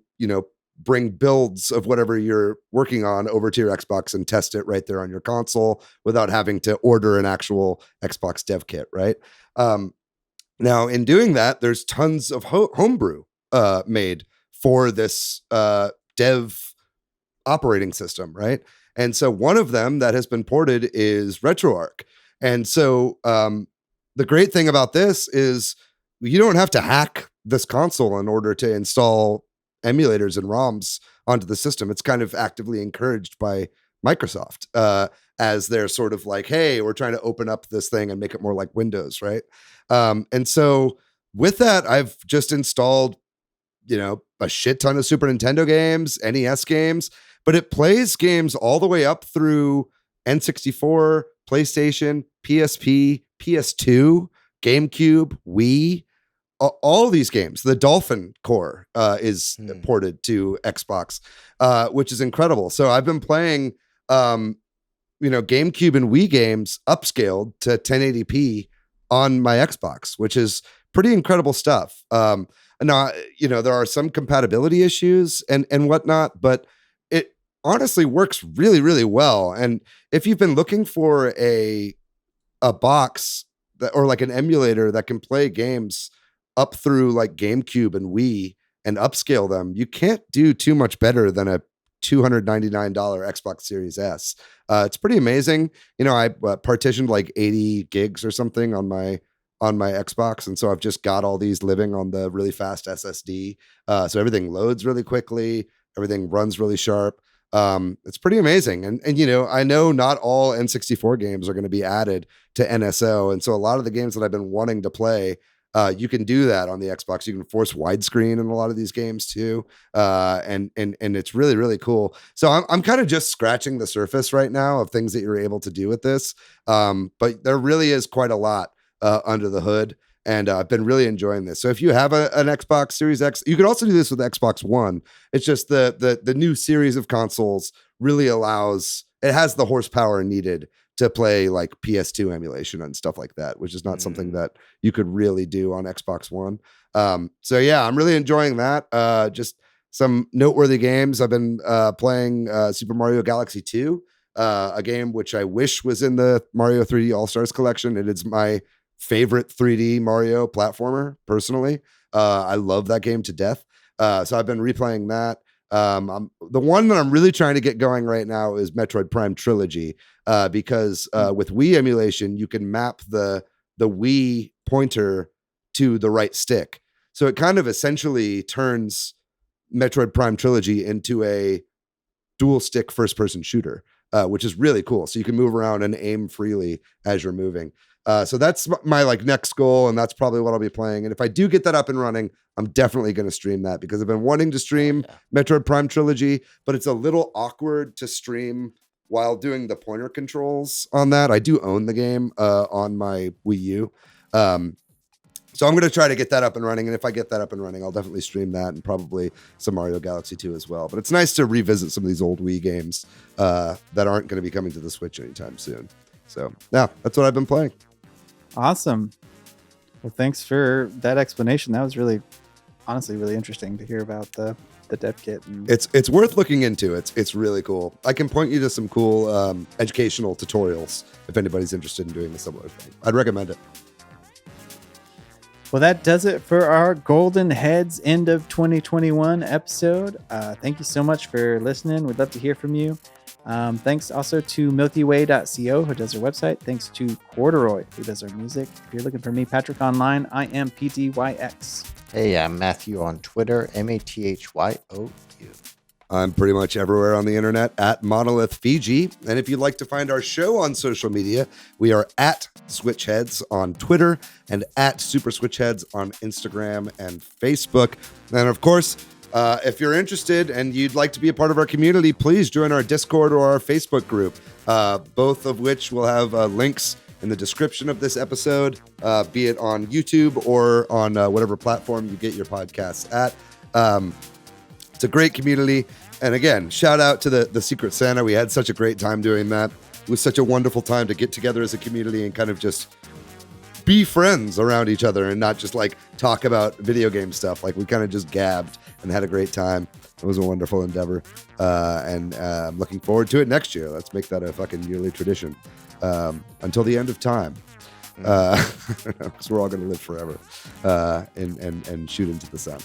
S3: bring builds of whatever you're working on over to your Xbox and test it right there on your console without having to order an actual Xbox dev kit, right? Now, in doing that, there's tons of homebrew made for this dev operating system, right? And so one of them that has been ported is RetroArch. And so the great thing about this is you don't have to hack this console in order to install emulators and ROMs onto the system. It's kind of actively encouraged by Microsoft as they're sort of like, hey, we're trying to open up this thing and make it more like Windows, right? And so with that, I've just installed, a shit ton of Super Nintendo games, NES games, but it plays games all the way up through N64, PlayStation, PSP, PS2, GameCube, Wii, all these games. The Dolphin core is ported to Xbox, which is incredible. So I've been playing, GameCube and Wii games upscaled to 1080p on my Xbox, which is pretty incredible stuff. Now, there are some compatibility issues and whatnot, but it honestly works really, really well. And if you've been looking for a box or like an emulator that can play games up through like GameCube and Wii and upscale them, you can't do too much better than a $299 Xbox Series S. It's pretty amazing. I partitioned like 80 gigs or something on my Xbox, and so I've just got all these living on the really fast SSD. So everything loads really quickly, everything runs really sharp. It's pretty amazing. And I know not all N64 games are going to be added to NSO, and so a lot of the games that I've been wanting to play, you can do that on the Xbox. You can force widescreen in a lot of these games too, and it's really, really cool. So I'm kind of just scratching the surface right now of things that you're able to do with this, but there really is quite a lot under the hood, and I've been really enjoying this. So if you have an Xbox Series X, you can also do this with Xbox One. It's just the new series of consoles really it has the horsepower needed to play like PS2 emulation and stuff like that, which is not something that you could really do on Xbox One. So yeah, I'm really enjoying that. Just some noteworthy games. I've been playing Super Mario Galaxy 2, a game which I wish was in the Mario 3D All-Stars collection. It is my favorite 3D Mario platformer, personally. I love that game to death. So I've been replaying that. The one that I'm really trying to get going right now is Metroid Prime Trilogy, because with Wii emulation, you can map the Wii pointer to the right stick. So it kind of essentially turns Metroid Prime Trilogy into a dual stick first person shooter, which is really cool. So you can move around and aim freely as you're moving. So that's my like next goal, and that's probably what I'll be playing. And if I do get that up and running, I'm definitely going to stream that, because I've been wanting to stream Metroid Prime Trilogy, but it's a little awkward to stream while doing the pointer controls on that. I do own the game on my Wii U. So I'm going to try to get that up and running. And if I get that up and running, I'll definitely stream that, and probably some Mario Galaxy 2 as well. But it's nice to revisit some of these old Wii games that aren't going to be coming to the Switch anytime soon. So yeah, that's what I've been playing.
S1: Awesome. Well, thanks for that explanation. That was honestly really interesting to hear about the dev kit. And
S3: it's worth looking into. It's really cool. I can point you to some cool educational tutorials if anybody's interested in doing a similar thing. I'd recommend it.
S1: Well, that does it for our Golden Headz end of 2021 episode. Thank you so much for listening. We'd love to hear from you. Thanks also to milkyway.co, who does our website. Thanks to Corduroy, who does our music. If you're looking for me, Patrick, online, I am PTYX.
S2: Hey, I'm Matthew on Twitter, MATHYOU.
S3: I'm pretty much everywhere on the internet at Monolith Fiji. And if you'd like to find our show on social media, we are at Switch Headz on Twitter and at Super Switch Headz on Instagram and Facebook. And of course, if you're interested and you'd like to be a part of our community, please join our Discord or our Facebook group, both of which will have links in the description of this episode, be it on YouTube or on whatever platform you get your podcasts at. It's a great community. And again, shout out to the Secret Santa. We had such a great time doing that. It was such a wonderful time to get together as a community and kind of just be friends around each other and not just like talk about video game stuff. Like we kind of just gabbed and had a great time. It was a wonderful endeavor. And I'm looking forward to it next year. Let's make that a fucking yearly tradition until the end of time. Because we're all going to live forever and shoot into the sun.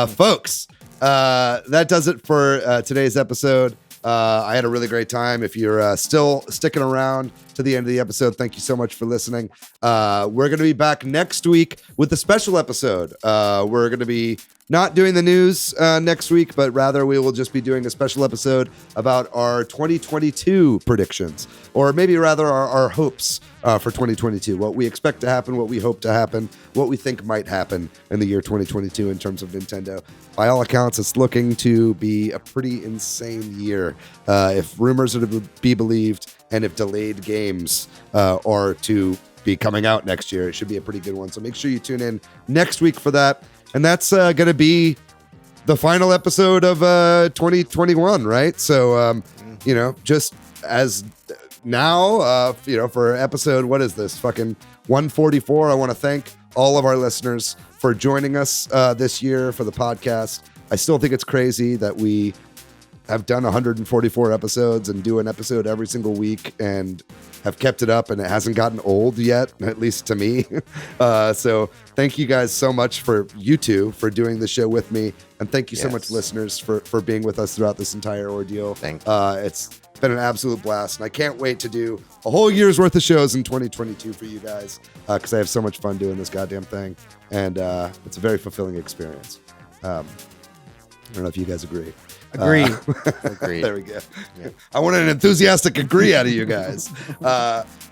S3: Folks, that does it for today's episode. I had a really great time. If you're still sticking around to the end of the episode, thank you so much for listening. We're going to be back next week with a special episode. We're going to be not doing the news next week, but rather we will just be doing a special episode about our 2022 predictions, or maybe rather our hopes for 2022, what we expect to happen, what we hope to happen, what we think might happen in the year 2022 in terms of Nintendo. By all accounts, it's looking to be a pretty insane year. If rumors are to be believed, and if delayed games are to be coming out next year, it should be a pretty good one. So make sure you tune in next week for that. And that's going to be the final episode of 2021, right? So, just as now, for episode, what is this? Fucking 144. I want to thank all of our listeners for joining us this year for the podcast. I still think it's crazy that we have done 144 episodes and do an episode every single week and have kept it up, and it hasn't gotten old yet, at least to me. So thank you guys so much for you two for doing the show with me. And thank you so much, listeners, for being with us throughout this entire ordeal. It's been an absolute blast. And I can't wait to do a whole year's worth of shows in 2022 for you guys, because I have so much fun doing this goddamn thing. And it's a very fulfilling experience. I don't know if you guys agree.
S1: Agreed.
S3: There we go. Yeah. I want an enthusiastic agree out of you guys.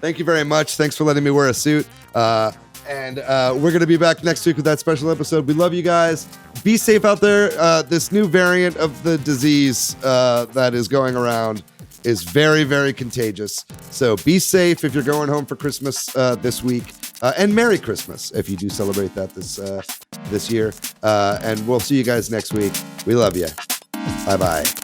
S3: Thank you very much. Thanks for letting me wear a suit. And we're going to be back next week with that special episode. We love you guys. Be safe out there. This new variant of the disease that is going around is very, very contagious. So be safe if you're going home for Christmas this week. And Merry Christmas if you do celebrate that this year. And we'll see you guys next week. We love you. Bye-bye.